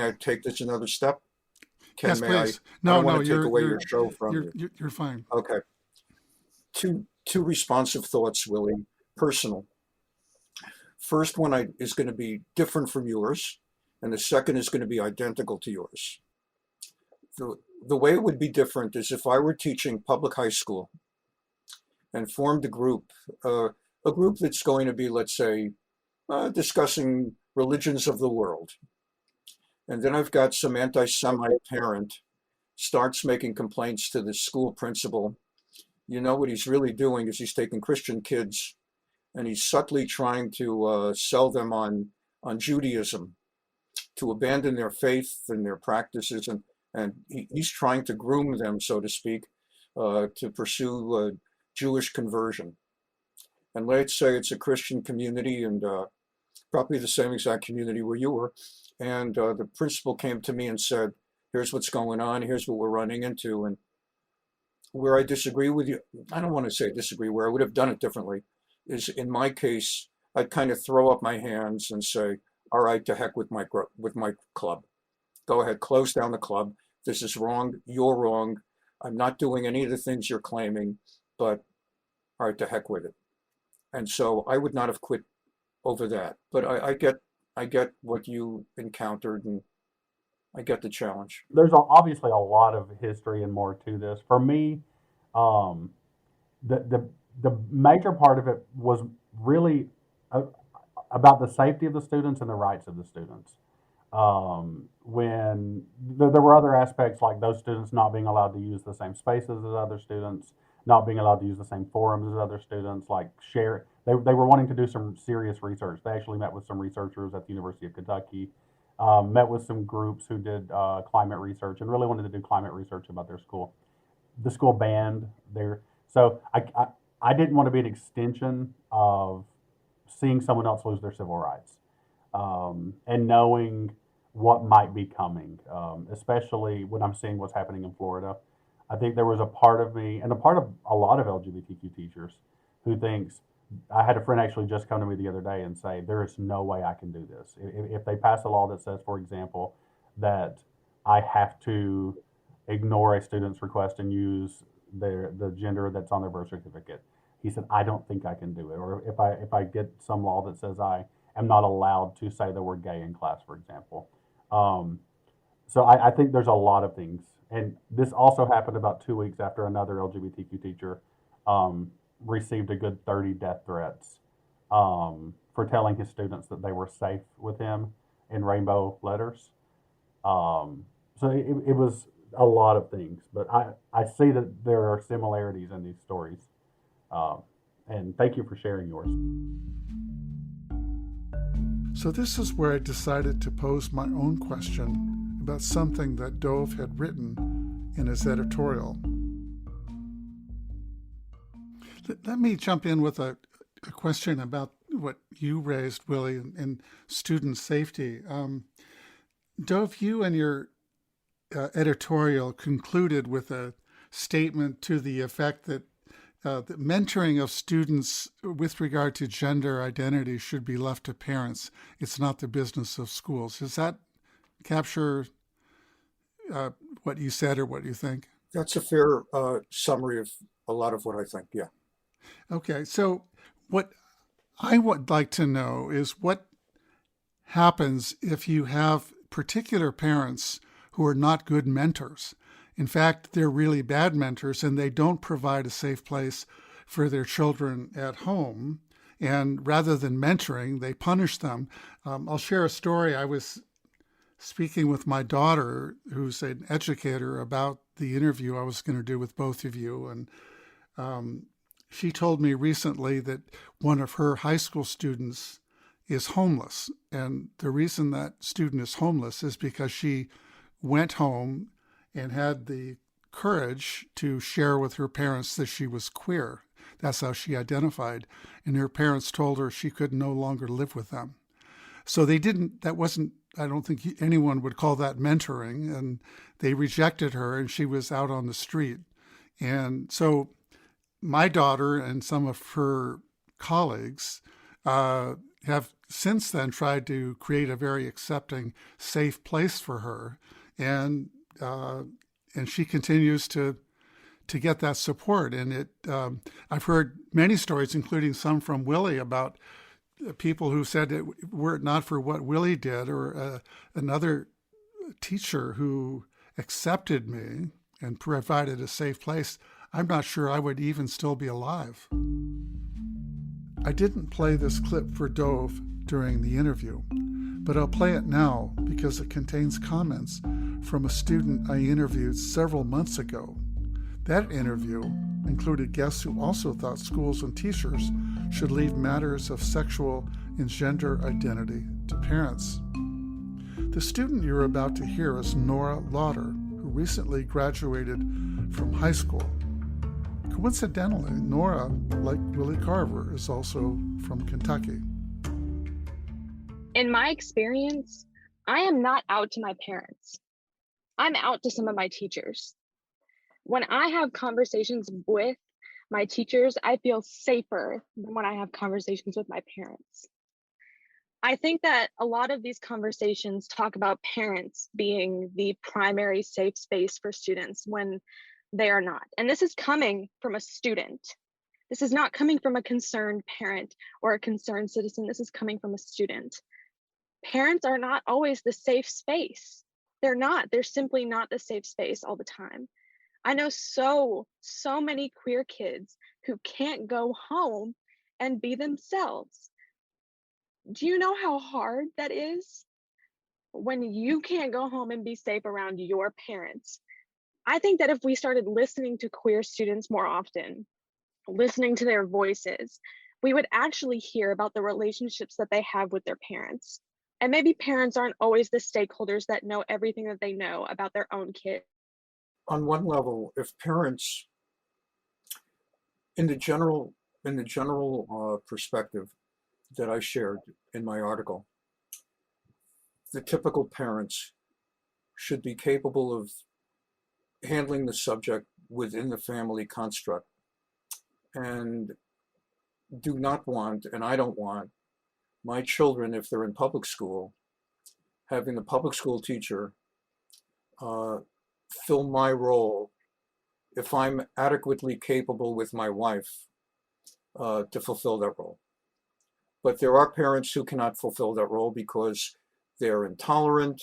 I take this another step? Ken, Yes, may please. I No, don't no, want to take away you're your show from you're you. you're fine. Okay. Two responsive thoughts, Willie. Personal. First one is going to be different from yours, and the second is going to be identical to yours. The way it would be different is if I were teaching public high school and formed a group that's going to be, let's say, discussing religions of the world. And then I've got some anti-Semite parent starts making complaints to the school principal. You know what he's really doing is he's taking Christian kids and he's subtly trying to sell them on Judaism, to abandon their faith and their practices, and he's trying to groom them, so to speak, to pursue Jewish conversion. And let's say it's a Christian community, and probably the same exact community where you were, and the principal came to me and said, here's what's going on, here's what we're running into. And where I disagree with you, I don't want to say disagree, where I would have done it differently, is in my case, I'd kind of throw up my hands and say, all right, to heck with my club. Go ahead, close down the club. This is wrong, you're wrong. I'm not doing any of the things you're claiming, but all right, to heck with it. And so I would not have quit over that. But I get what you encountered, and I get the challenge. There's obviously a lot of history and more to this. For me, the major part of it was really about the safety of the students and the rights of the students. When there were other aspects like those students not being allowed to use the same spaces as other students, not being allowed to use the same forums as other students, like share. They were wanting to do some serious research. They actually met with some researchers at the University of Kentucky, met with some groups who did climate research and really wanted to do climate research about their school. The school banned their, so I didn't want to be an extension of seeing someone else lose their civil rights, and knowing what might be coming, especially when I'm seeing what's happening in Florida. I think there was a part of me, and a part of a lot of LGBTQ teachers, who thinks, I had a friend actually just come to me the other day and say, there is no way I can do this. If they pass a law that says, for example, that I have to ignore a student's request and use the gender that's on their birth certificate, he said, I don't think I can do it. Or if I get some law that says I am not allowed to say the word gay in class, for example. So I think there's a lot of things. And this also happened about 2 weeks after another LGBTQ teacher received a good 30 death threats for telling his students that they were safe with him in rainbow letters. So it was a lot of things, but I see that there are similarities in these stories. And thank you for sharing yours. So this is where I decided to pose my own question about something that Dov had written in his editorial. Let me jump in with a question about what you raised, Willie, in student safety. Dov, you and your editorial concluded with a statement to the effect that the mentoring of students with regard to gender identity should be left to parents. It's not the business of schools. Does that capture what you said or what you think? That's a fair summary of a lot of what I think, yeah. Okay, so what I would like to know is what happens if you have particular parents who are not good mentors. In fact, they're really bad mentors and they don't provide a safe place for their children at home. And rather than mentoring, they punish them. I'll share a story. I was speaking with my daughter, who's an educator, about the interview I was going to do with both of you. And she told me recently that one of her high school students is homeless. And the reason that student is homeless is because she went home and had the courage to share with her parents that she was queer. That's how she identified. And her parents told her she could no longer live with them. So that wasn't, I don't think anyone would call that mentoring. And they rejected her and she was out on the street. And so my daughter and some of her colleagues have since then tried to create a very accepting, safe place for her. And she continues to get that support. And I've heard many stories, including some from Willie, about people who said, were it not for what Willie did, or another teacher who accepted me and provided a safe place, I'm not sure I would even still be alive. I didn't play this clip for Dov during the interview, but I'll play it now because it contains comments from a student I interviewed several months ago. That interview included guests who also thought schools and teachers should leave matters of sexual and gender identity to parents. The student you're about to hear is Nora Lauder, who recently graduated from high school. Coincidentally, Nora, like Willie Carver, is also from Kentucky. In my experience, I am not out to my parents. I'm out to some of my teachers. When I have conversations with my teachers, I feel safer than when I have conversations with my parents. I think that a lot of these conversations talk about parents being the primary safe space for students when they are not. And this is coming from a student. This is not coming from a concerned parent or a concerned citizen. This is coming from a student. Parents are not always the safe space. They're not. They're simply not the safe space all the time. I know so many queer kids who can't go home and be themselves. Do you know how hard that is when you can't go home and be safe around your parents? I think that if we started listening to queer students more often, listening to their voices, we would actually hear about the relationships that they have with their parents. And maybe parents aren't always the stakeholders that know everything that they know about their own kids. On one level, if parents, in the general perspective that I shared in my article, the typical parents should be capable of handling the subject within the family construct, and do not want, and I don't want, my children, if they're in public school, having the public school teacher fill my role if I'm adequately capable with my wife to fulfill that role. But there are parents who cannot fulfill that role because they're intolerant,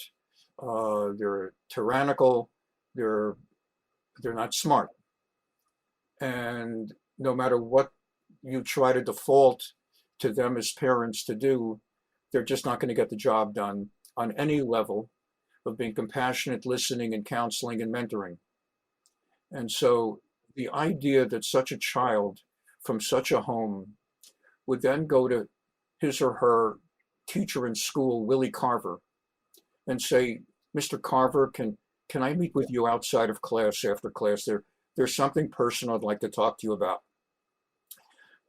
they're tyrannical, they're not smart. And no matter what you try to default to them as parents to do, they're just not going to get the job done on any level of being compassionate, listening, and counseling and mentoring. And so the idea that such a child from such a home would then go to his or her teacher in school, Willie Carver, and say, Mr. Carver, can I meet with you outside of class after class? There's something personal I'd like to talk to you about.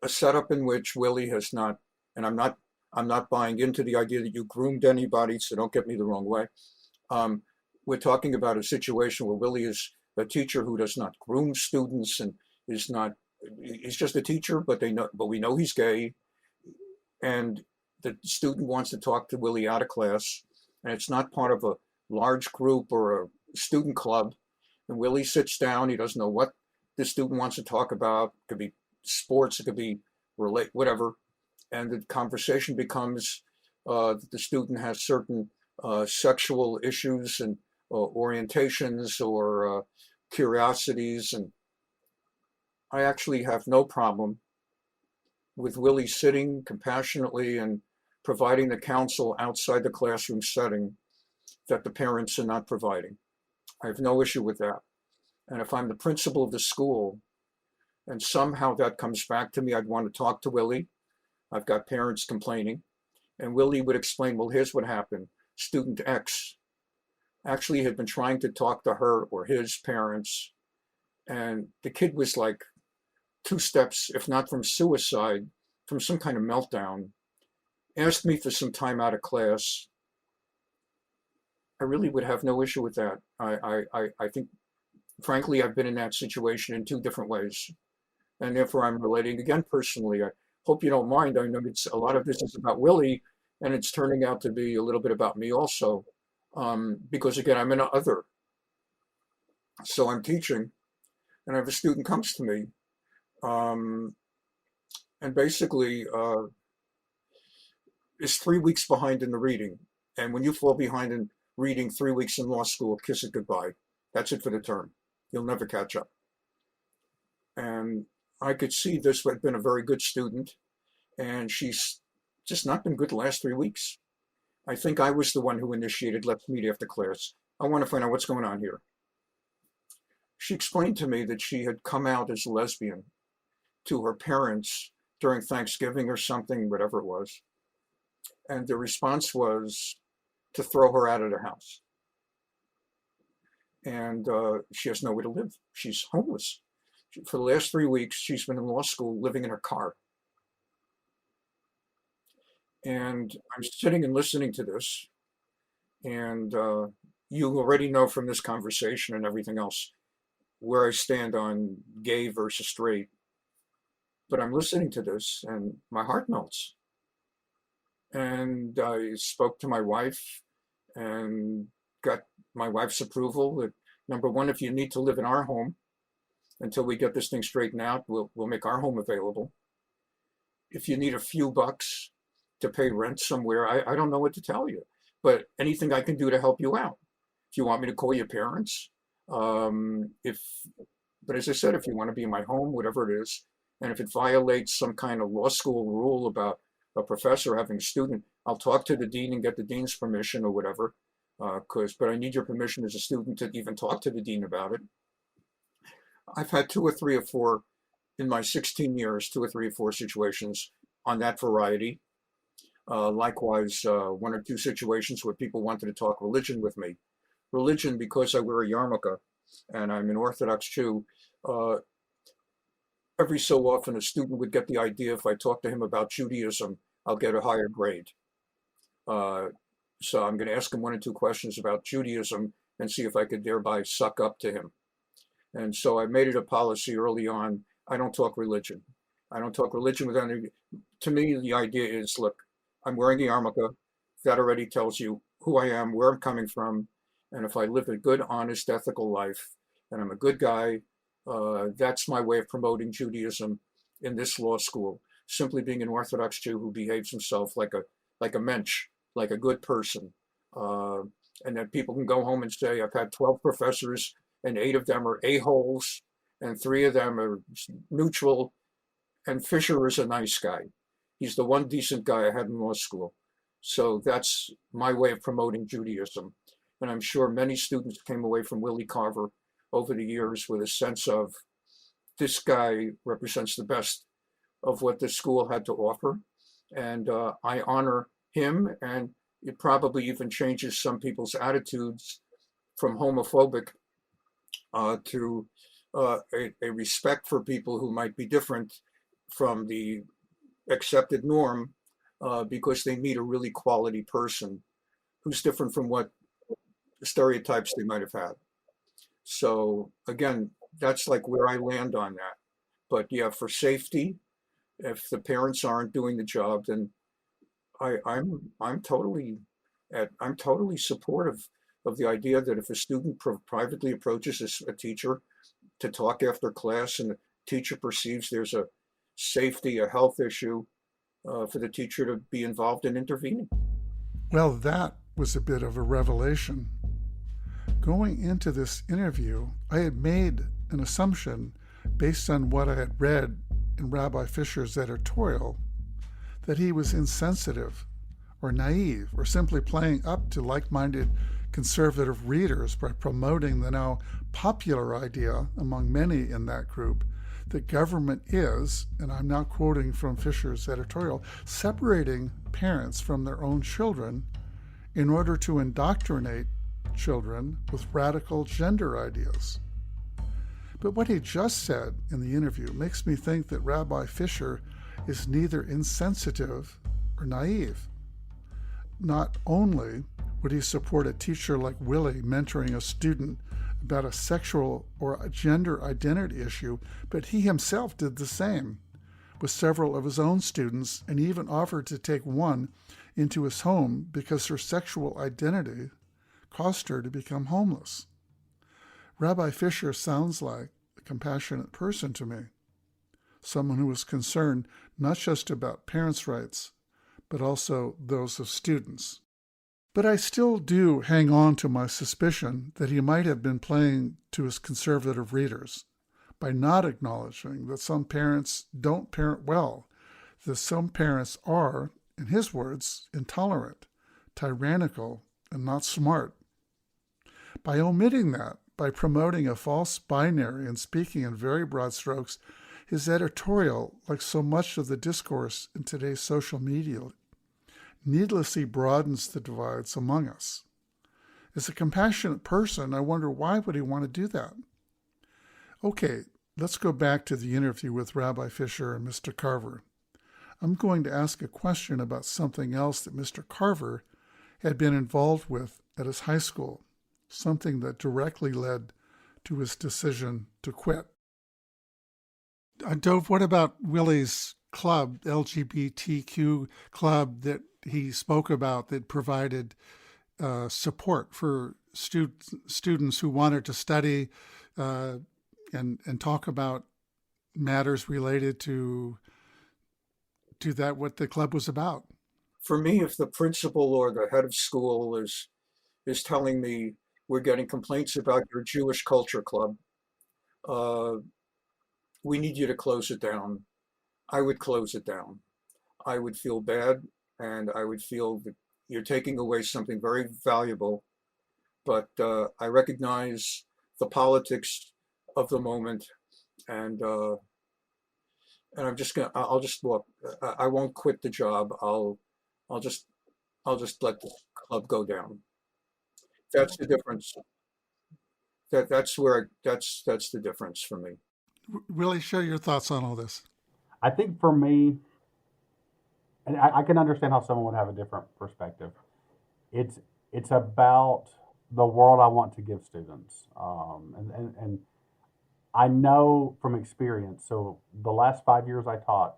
A setup in which Willie has not, and I'm not buying into the idea that you groomed anybody, so don't get me the wrong way. We're talking about a situation where Willie is a teacher who does not groom students and he's just a teacher, but we know he's gay. And the student wants to talk to Willie out of class, and it's not part of a large group or a student club. And Willie sits down, he doesn't know what the student wants to talk about. It could be sports, it could be whatever. And the conversation becomes that the student has certain sexual issues and orientations or curiosities. And I actually have no problem with Willie sitting compassionately and providing the counsel outside the classroom setting that the parents are not providing. I have no issue with that. And if I'm the principal of the school and somehow that comes back to me, I'd want to talk to Willie. I've got parents complaining. And Willie would explain, well, here's what happened. Student X actually had been trying to talk to her or his parents. And the kid was like 2 steps, if not from suicide, from some kind of meltdown, asked me for some time out of class. I really would have no issue with that. I think, frankly, I've been in that situation in 2 different ways. And therefore, I'm relating again personally. I hope you don't mind. I know a lot of this is about Willie, and it's turning out to be a little bit about me also. Because again, I'm an other. So I'm teaching, and I have a student comes to me, and basically is 3 weeks behind in the reading. And when you fall behind in reading 3 weeks in law school, kiss it goodbye. That's it for the term. You'll never catch up. And I could see this had been a very good student, and she's just not been good the last 3 weeks. I think I was the one who initiated, let's meet after class. I want to find out what's going on here. She explained to me that she had come out as a lesbian to her parents during Thanksgiving or something, whatever it was. And the response was to throw her out of the house. And she has nowhere to live. She's homeless. For the last 3 weeks, she's been in law school living in her car. And I'm sitting and listening to this. And you already know from this conversation and everything else where I stand on gay versus straight. But I'm listening to this and my heart melts. And I spoke to my wife and got my wife's approval that, number one, if you need to live in our home until we get this thing straightened out, we'll make our home available. If you need a few bucks to pay rent somewhere, I don't know what to tell you, but anything I can do to help you out. If you want me to call your parents, but as I said, if you want to be in my home, whatever it is, and if it violates some kind of law school rule about a professor having a student, I'll talk to the dean and get the dean's permission or whatever, but I need your permission as a student to even talk to the dean about it. I've had 2 or 3 or 4 in my 16 years, 2 or 3 or 4 situations on that variety. Likewise, 1 or 2 situations where people wanted to talk religion with me. Religion, because I wear a yarmulke and I'm an Orthodox Jew, every so often a student would get the idea if I talk to him about Judaism, I'll get a higher grade. So I'm going to ask him 1 or 2 questions about Judaism and see if I could thereby suck up to him. And so I made it a policy early on. I don't talk religion. I don't talk religion with any. To me, the idea is, look, I'm wearing a yarmulke. That already tells you who I am, where I'm coming from. And if I live a good, honest, ethical life, and I'm a good guy, that's my way of promoting Judaism in this law school. Simply being an Orthodox Jew who behaves himself like a mensch, like a good person. And then people can go home and say, I've had 12 professors, and 8 of them are a-holes, and 3 of them are neutral, and Fischer is a nice guy. He's the one decent guy I had in law school. So that's my way of promoting Judaism. And I'm sure many students came away from Willie Carver over the years with a sense of, this guy represents the best of what the school had to offer. And I honor him, and it probably even changes some people's attitudes from homophobic to a respect for people who might be different from the accepted norm, because they meet a really quality person who's different from what stereotypes they might have had. So again, that's like where I land on that. But yeah, for safety, if the parents aren't doing the job, then I'm totally supportive of the idea that if a student privately approaches a teacher to talk after class, and the teacher perceives there's a safety, a health issue, for the teacher to be involved in intervening. Well, that was a bit of a revelation. Going into this interview, I had made an assumption based on what I had read in Rabbi Fischer's editorial that he was insensitive or naive or simply playing up to like-minded conservative readers by promoting the now popular idea among many in that group that government is, and I'm now quoting from Fischer's editorial, separating parents from their own children in order to indoctrinate children with radical gender ideas. But what he just said in the interview makes me think that Rabbi Fischer is neither insensitive or naive. Not only would he support a teacher like Willie mentoring a student about a sexual or a gender identity issue, but he himself did the same with several of his own students, and even offered to take one into his home because her sexual identity caused her to become homeless. Rabbi Fischer sounds like a compassionate person to me, someone who is concerned not just about parents' rights, but also those of students. But I still do hang on to my suspicion that he might have been playing to his conservative readers by not acknowledging that some parents don't parent well, that some parents are, in his words, intolerant, tyrannical, and not smart. By omitting that, by promoting a false binary and speaking in very broad strokes, his editorial, like so much of the discourse in today's social media, needlessly broadens the divides among us. As a compassionate person, I wonder, why would he want to do that? Okay, let's go back to the interview with Rabbi Fischer and Mr. Carver. I'm going to ask a question about something else that Mr. Carver had been involved with at his high school, something that directly led to his decision to quit. Dov, what about Willie's club, LGBTQ club, that he spoke about that provided support for students who wanted to study and talk about matters related to that, what the club was about? For me, if the principal or the head of school is telling me, we're getting complaints about your Jewish culture club, we need you to close it down, I would close it down. I would feel bad, and I would feel that you're taking away something very valuable. But I recognize the politics of the moment, and I'm just gonna, I'll just look. I won't quit the job. I'll just let the club go down. That's the difference. That's the difference for me. Willie, share your thoughts on all this. I think for me, and I can understand how someone would have a different perspective. It's about the world I want to give students, and I know from experience, so the last 5 years I taught,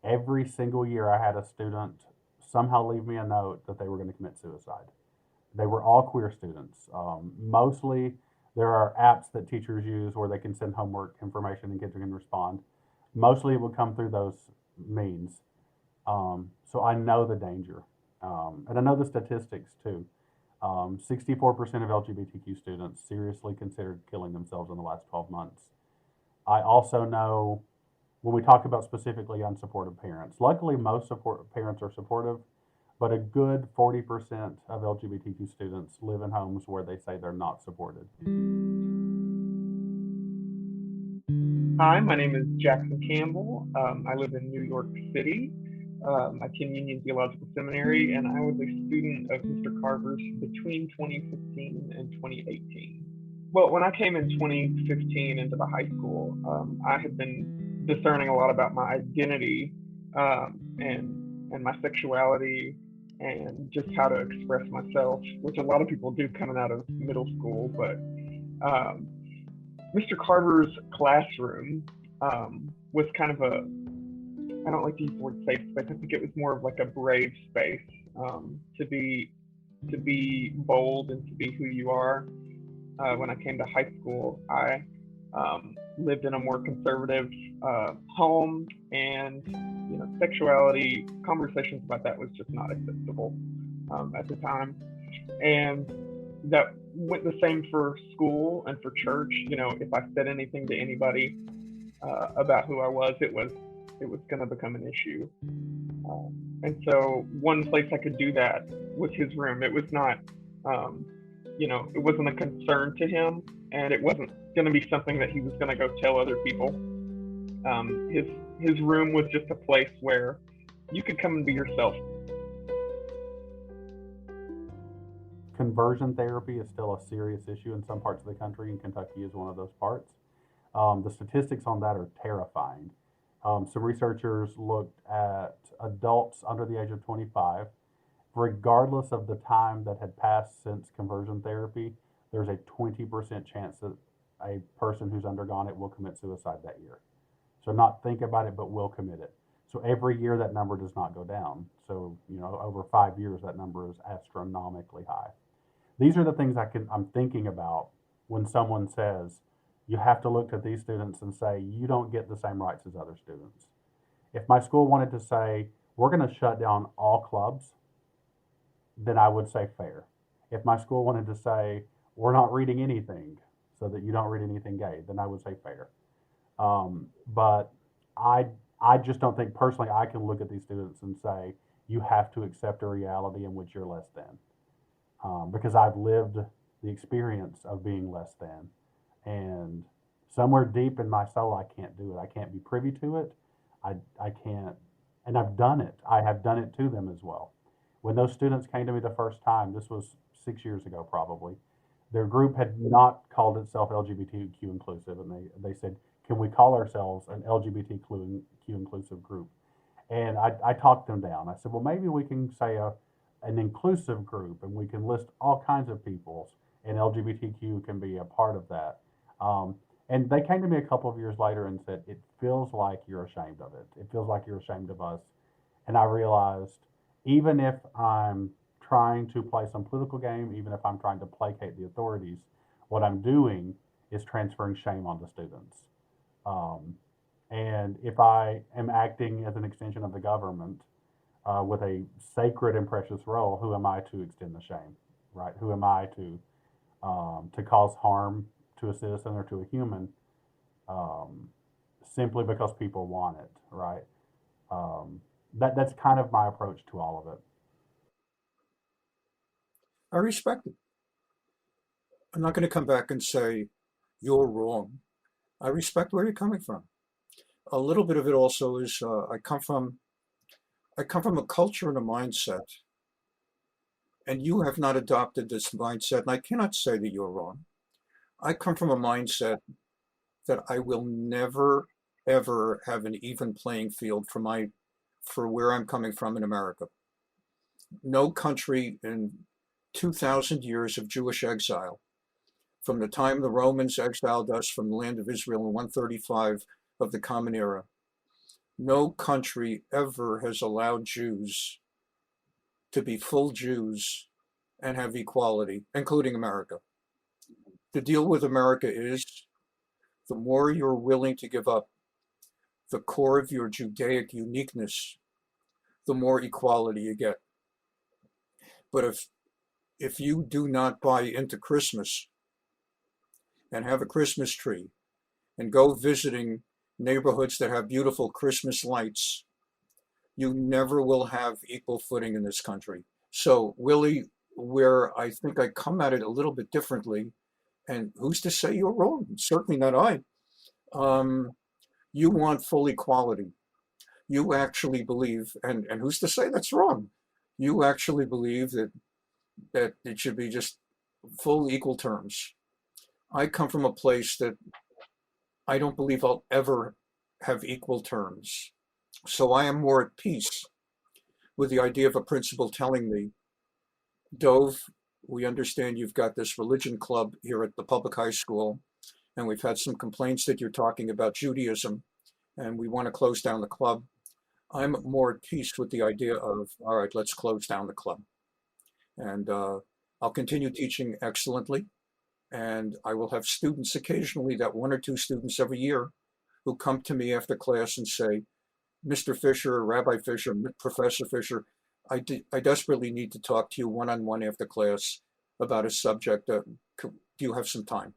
every single year I had a student somehow leave me a note that they were going to commit suicide. They were all queer students. Mostly, there are apps that teachers use where they can send homework information and kids can respond. Mostly, it would come through those means. So I know the danger. And I know the statistics too. 64% of LGBTQ students seriously considered killing themselves in the last 12 months. I also know when we talk about specifically unsupportive parents, luckily most parents are supportive, but a good 40% of LGBTQ students live in homes where they say they're not supported. Hi, my name is Jackson Campbell. I live in New York City. I attend Union Theological Seminary, and I was a student of Mr. Carver's between 2015 and 2018. Well, when I came in 2015 into the high school, I had been discerning a lot about my identity and my sexuality and just how to express myself, which a lot of people do coming out of middle school. But Mr. Carver's classroom was kind of a, I don't like to use the word safe space. I think it was more of like a brave space to be bold and to be who you are. When I came to high school, I lived in a more conservative home, and sexuality conversations about that was just not acceptable at the time, and that went the same for school and for church. If I said anything to anybody about who I was, it was going to become an issue. And so one place I could do that was his room. It was not, it wasn't a concern to him, and it wasn't going to be something that he was going to go tell other people. His room was just a place where you could come and be yourself. Conversion therapy is still a serious issue in some parts of the country, and Kentucky is one of those parts. The statistics on that are terrifying. Some researchers looked at adults under the age of 25. Regardless of the time that had passed since conversion therapy, there's a 20% chance that a person who's undergone it will commit suicide that year. So not think about it, but will commit it. So every year that number does not go down. So, over 5 years, that number is astronomically high. These are the things I'm thinking about when someone says, you have to look at these students and say, you don't get the same rights as other students. If my school wanted to say, we're going to shut down all clubs, then I would say fair. If my school wanted to say, we're not reading anything so that you don't read anything gay, then I would say fair. But I just don't think personally I can look at these students and say, you have to accept a reality in which you're less than. Because I've lived the experience of being less than. And somewhere deep in my soul, I can't do it. I can't be privy to it. I can't, and I've done it. I have done it to them as well. When those students came to me the first time, this was 6 years ago probably, their group had not called itself LGBTQ inclusive, and they said, can we call ourselves an LGBTQ inclusive group? And I talked them down. I said, well, maybe we can say an inclusive group, and we can list all kinds of peoples, and LGBTQ can be a part of that. And they came to me a couple of years later and said, it feels like you're ashamed of it. It feels like you're ashamed of us. And I realized, even if I'm trying to play some political game, even if I'm trying to placate the authorities, what I'm doing is transferring shame onto students. And if I am acting as an extension of the government with a sacred and precious role, who am I to extend the shame, right? Who am I to cause harm to a citizen or to a human simply because people want it, right? That's kind of my approach to all of it. I respect it. I'm not going to come back and say, you're wrong. I respect where you're coming from. A little bit of it also is I come from a culture and a mindset, and you have not adopted this mindset, and I cannot say that you're wrong. I come from a mindset that I will never, ever have an even playing field for where I'm coming from in America. No country in 2,000 years of Jewish exile From the time the Romans exiled us from the land of Israel in 135 of the Common Era, no country ever has allowed Jews to be full Jews and have equality, including America. The deal with America is the more you're willing to give up the core of your Judaic uniqueness, the more equality you get. But if you do not buy into Christmas and have a Christmas tree and go visiting neighborhoods that have beautiful Christmas lights, you never will have equal footing in this country. So, Willie, where I think I come at it a little bit differently, and who's to say you're wrong? Certainly not I. You want full equality. You actually believe, and who's to say that's wrong? You actually believe that it should be just full equal terms. I come from a place that I don't believe I'll ever have equal terms. So I am more at peace with the idea of a principal telling me, Dov, we understand you've got this religion club here at the public high school, and we've had some complaints that you're talking about Judaism, and we want to close down the club. I'm more at peace with the idea of, all right, let's close down the club. And I'll continue teaching excellently. And I will have students occasionally, that 1 or 2 students every year, who come to me after class and say, Mr. Fischer, Rabbi Fischer, Professor Fischer, I desperately need to talk to you one-on-one after class about a subject. Do you have some time?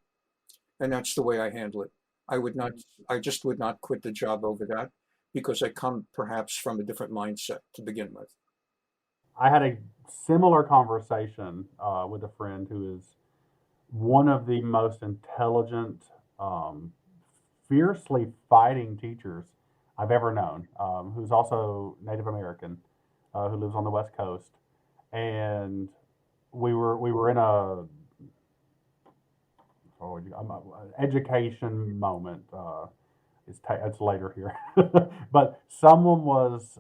And that's the way I handle it. I just would not quit the job over that, because I come perhaps from a different mindset to begin with. I had a similar conversation with a friend who is one of the most intelligent, fiercely fighting teachers I've ever known, who's also Native American, who lives on the West Coast. And we were in an education moment. It's later here, but someone was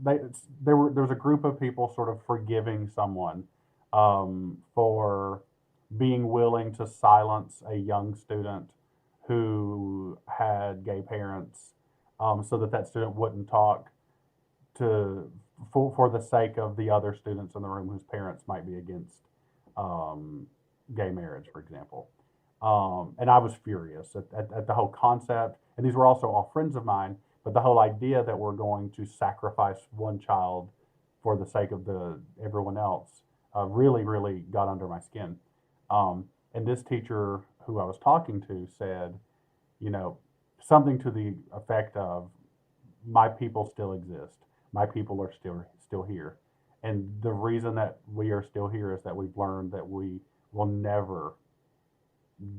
there was a group of people sort of forgiving someone for being willing to silence a young student who had gay parents, so that student wouldn't talk for the sake of the other students in the room whose parents might be against gay marriage, for example. And I was furious at the whole concept. And these were also all friends of mine, but the whole idea that we're going to sacrifice one child for the sake of everyone else really, really got under my skin. And this teacher who I was talking to said, something to the effect of, my people still exist. My people are still here. And the reason that we are still here is that we've learned that we will never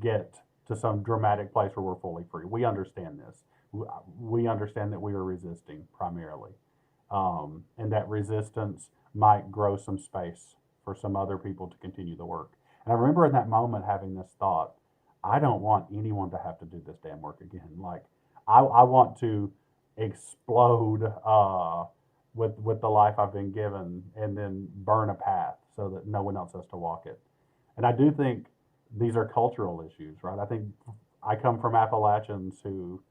get to some dramatic place where we're fully free. We understand this. We understand that we are resisting primarily. And that resistance might grow some space for some other people to continue the work. And I remember in that moment having this thought, I don't want anyone to have to do this damn work again. Like, I want to explode with the life I've been given and then burn a path so that no one else has to walk it. And I do think these are cultural issues, right? I think I come from Appalachians who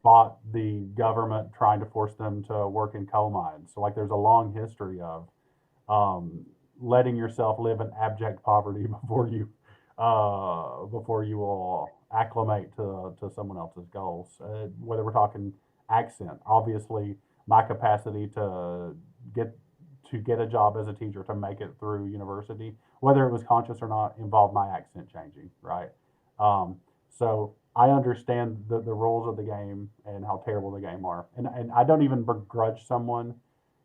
fought the government trying to force them to work in coal mines. So, like, there's a long history of letting yourself live in abject poverty before you will acclimate to someone else's goals. Whether we're talking accent, obviously, my capacity to get a job as a teacher, to make it through university, whether it was conscious or not, involved my accent changing, right? So I understand the rules of the game and how terrible the game are. And I don't even begrudge someone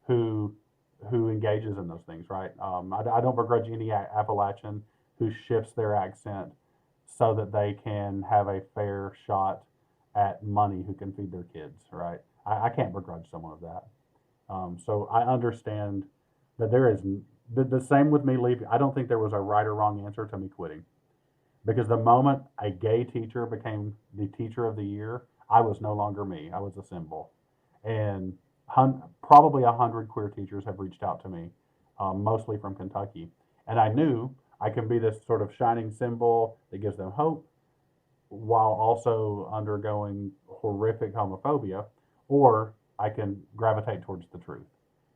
who engages in those things, right? I don't begrudge any Appalachian who shifts their accent so that they can have a fair shot at money who can feed their kids, right? I can't begrudge someone of that. So I understand that there is the same with me leaving. I don't think there was a right or wrong answer to me quitting, because the moment a gay teacher became the teacher of the year, I was no longer me. I was a symbol. And probably 100 queer teachers have reached out to me, mostly from Kentucky. And I knew I can be this sort of shining symbol that gives them hope while also undergoing horrific homophobia, or I can gravitate towards the truth.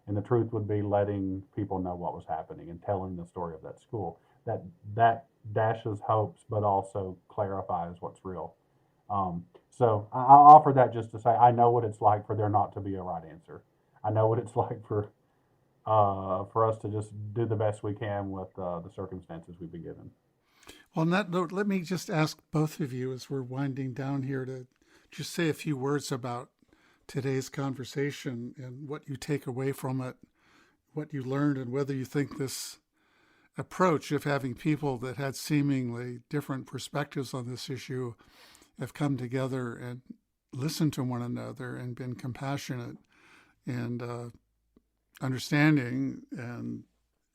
And the truth would be letting people know what was happening and telling the story of that school. That dashes hopes, but also clarifies what's real. So I offer that just to say I know what it's like for there not to be a right answer. I know what it's like for us to just do the best we can with the circumstances we've been given. Well, on that note, let me just ask both of you as we're winding down here to just say a few words about today's conversation and what you take away from it, what you learned, and whether you think this approach of having people that had seemingly different perspectives on this issue have come together and listened to one another and been compassionate and understanding and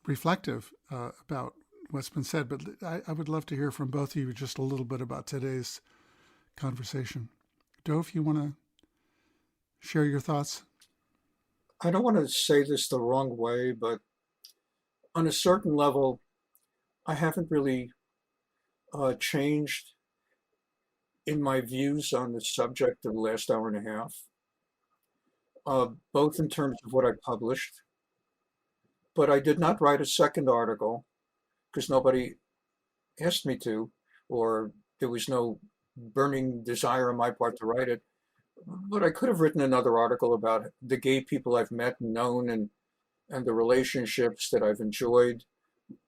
reflective about what's been said. But I would love to hear from both of you just a little bit about today's conversation. Dov, you want to share your thoughts? I don't want to say this the wrong way, but on a certain level, I haven't really changed in my views on the subject of the last hour and a half, both in terms of what I published, but I did not write a second article because nobody asked me to, or there was no burning desire on my part to write it. But I could have written another article about the gay people I've met and known, and the relationships that I've enjoyed,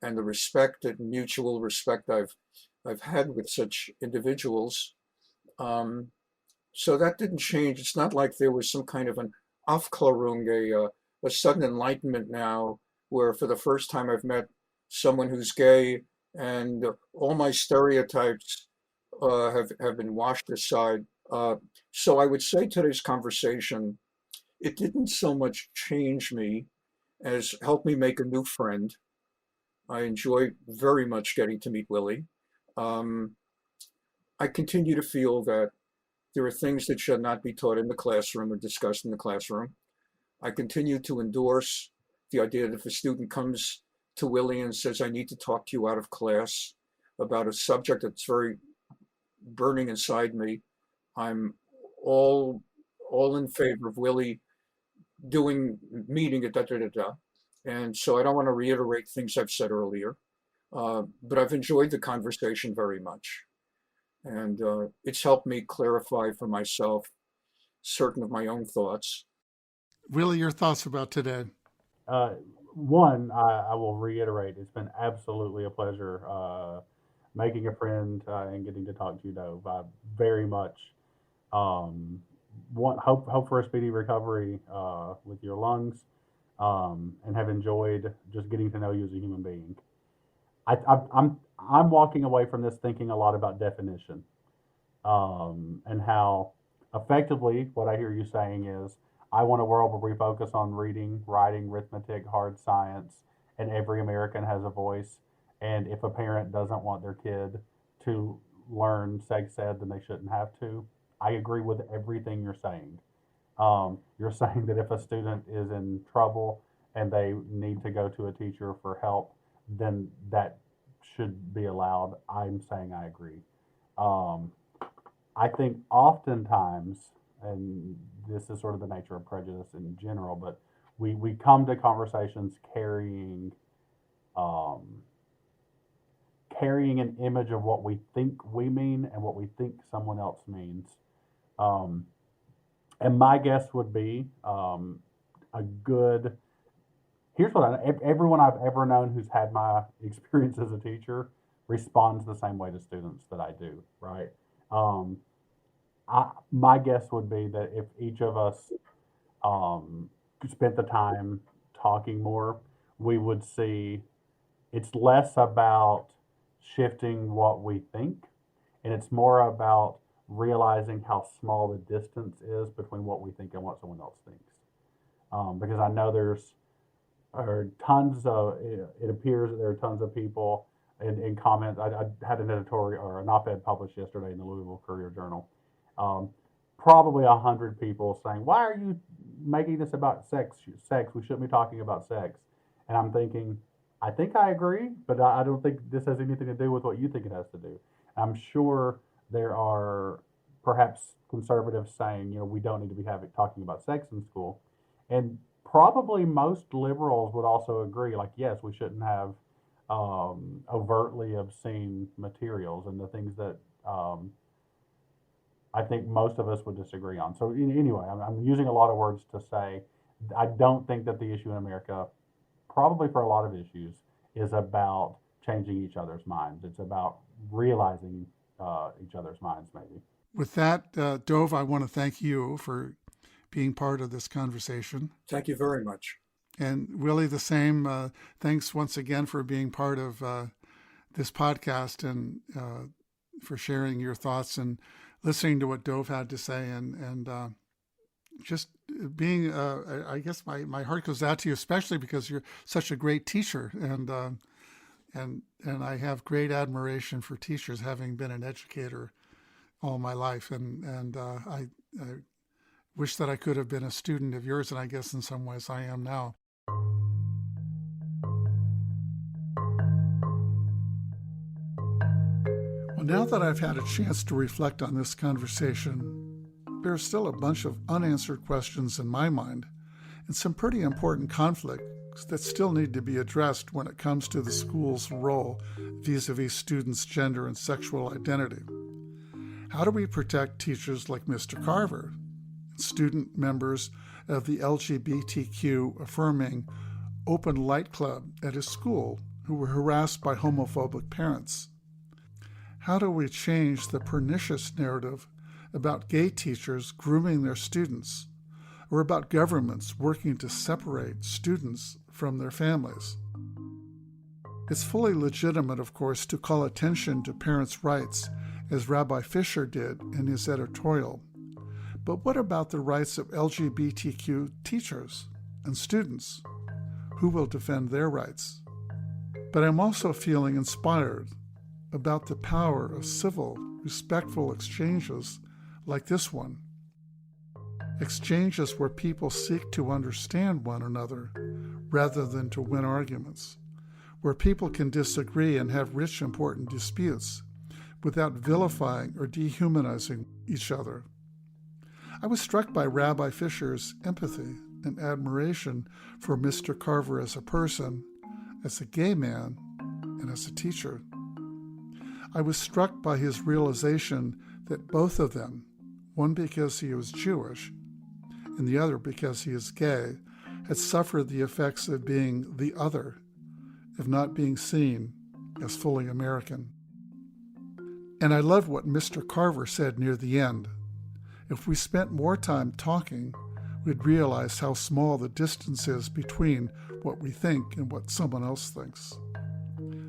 and the respect and mutual respect I've had with such individuals. So that didn't change. It's not like there was some kind of an Aufklärung, a sudden enlightenment now, where for the first time I've met someone who's gay, and all my stereotypes have been washed aside. So I would say today's conversation, it didn't so much change me as help me make a new friend. I enjoy very much getting to meet Willie. I continue to feel that there are things that should not be taught in the classroom or discussed in the classroom. I continue to endorse the idea that if a student comes to Willie and says, I need to talk to you out of class about a subject that's very burning inside me, I'm all in favor of Willie meeting it, And so I don't want to reiterate things I've said earlier, but I've enjoyed the conversation very much. And it's helped me clarify for myself certain of my own thoughts. Willie, your thoughts about today? One, I will reiterate, it's been absolutely a pleasure making a friend and getting to talk to you, Dov. I very much hope for a speedy recovery with your lungs, and have enjoyed just getting to know you as a human being. I'm walking away from this thinking a lot about definition, and how effectively what I hear you saying is I want a world where we focus on reading, writing, arithmetic, hard science, and every American has a voice. And if a parent doesn't want their kid to learn sex ed, then they shouldn't have to. I agree with everything you're saying. You're saying that if a student is in trouble and they need to go to a teacher for help, then that should be allowed. I'm saying I agree. I think oftentimes, and this is sort of the nature of prejudice in general, but we come to conversations carrying an image of what we think we mean and what we think someone else means. And my guess would be here's what everyone I've ever known who's had my experience as a teacher responds the same way to students that I do, right? My guess would be that if each of us spent the time talking more, we would see it's less about shifting what we think, and it's more about realizing how small the distance is between what we think and what someone else thinks. Because I know it appears that there are tons of people in comments. I had an editorial or an op-ed published yesterday in the Louisville Courier-Journal. Probably 100 people saying, why are you making this about sex? We shouldn't be talking about sex. And I'm thinking, I think I agree, but I don't think this has anything to do with what you think it has to do. I'm sure there are perhaps conservatives saying, we don't need to be talking about sex in school. And probably most liberals would also agree, like, yes, we shouldn't have overtly obscene materials and the things that I think most of us would disagree on. So anyway, I'm using a lot of words to say I don't think that the issue in America, probably for a lot of issues, is about changing each other's minds. It's about realizing each other's minds, maybe. With that, Dov, I want to thank you for being part of this conversation. Thank you very much. And Willie, the same. Thanks once again for being part of this podcast and for sharing your thoughts and listening to what Dov had to say and just being, I guess my heart goes out to you, especially because you're such a great teacher. And I have great admiration for teachers, having been an educator all my life. And I wish that I could have been a student of yours, and I guess in some ways I am now. Well, now that I've had a chance to reflect on this conversation, there's still a bunch of unanswered questions in my mind and some pretty important conflicts that still need to be addressed when it comes to the school's role vis-a-vis students' gender and sexual identity. How do we protect teachers like Mr. Carver, student members of the LGBTQ affirming Open Light Club at his school who were harassed by homophobic parents? How do we change the pernicious narrative about gay teachers grooming their students, or about governments working to separate students from their families? It's fully legitimate, of course, to call attention to parents' rights, as Rabbi Fischer did in his editorial. But what about the rights of LGBTQ teachers and students? Who will defend their rights? But I'm also feeling inspired about the power of civil, respectful exchanges like this one. Exchanges where people seek to understand one another rather than to win arguments, where people can disagree and have rich, important disputes without vilifying or dehumanizing each other. I was struck by Rabbi Fischer's empathy and admiration for Mr. Carver as a person, as a gay man, and as a teacher. I was struck by his realization that both of them, one because he was Jewish and the other because he is gay, had suffered the effects of being the other, of not being seen as fully American. And I love what Mr. Carver said near the end. If we spent more time talking, we'd realize how small the distance is between what we think and what someone else thinks.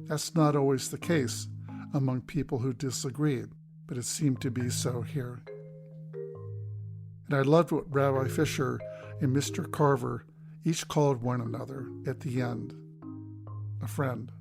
That's not always the case among people who disagreed, but it seemed to be so here. And I loved what Rabbi Fischer and Mr. Carver each called one another at the end, a friend.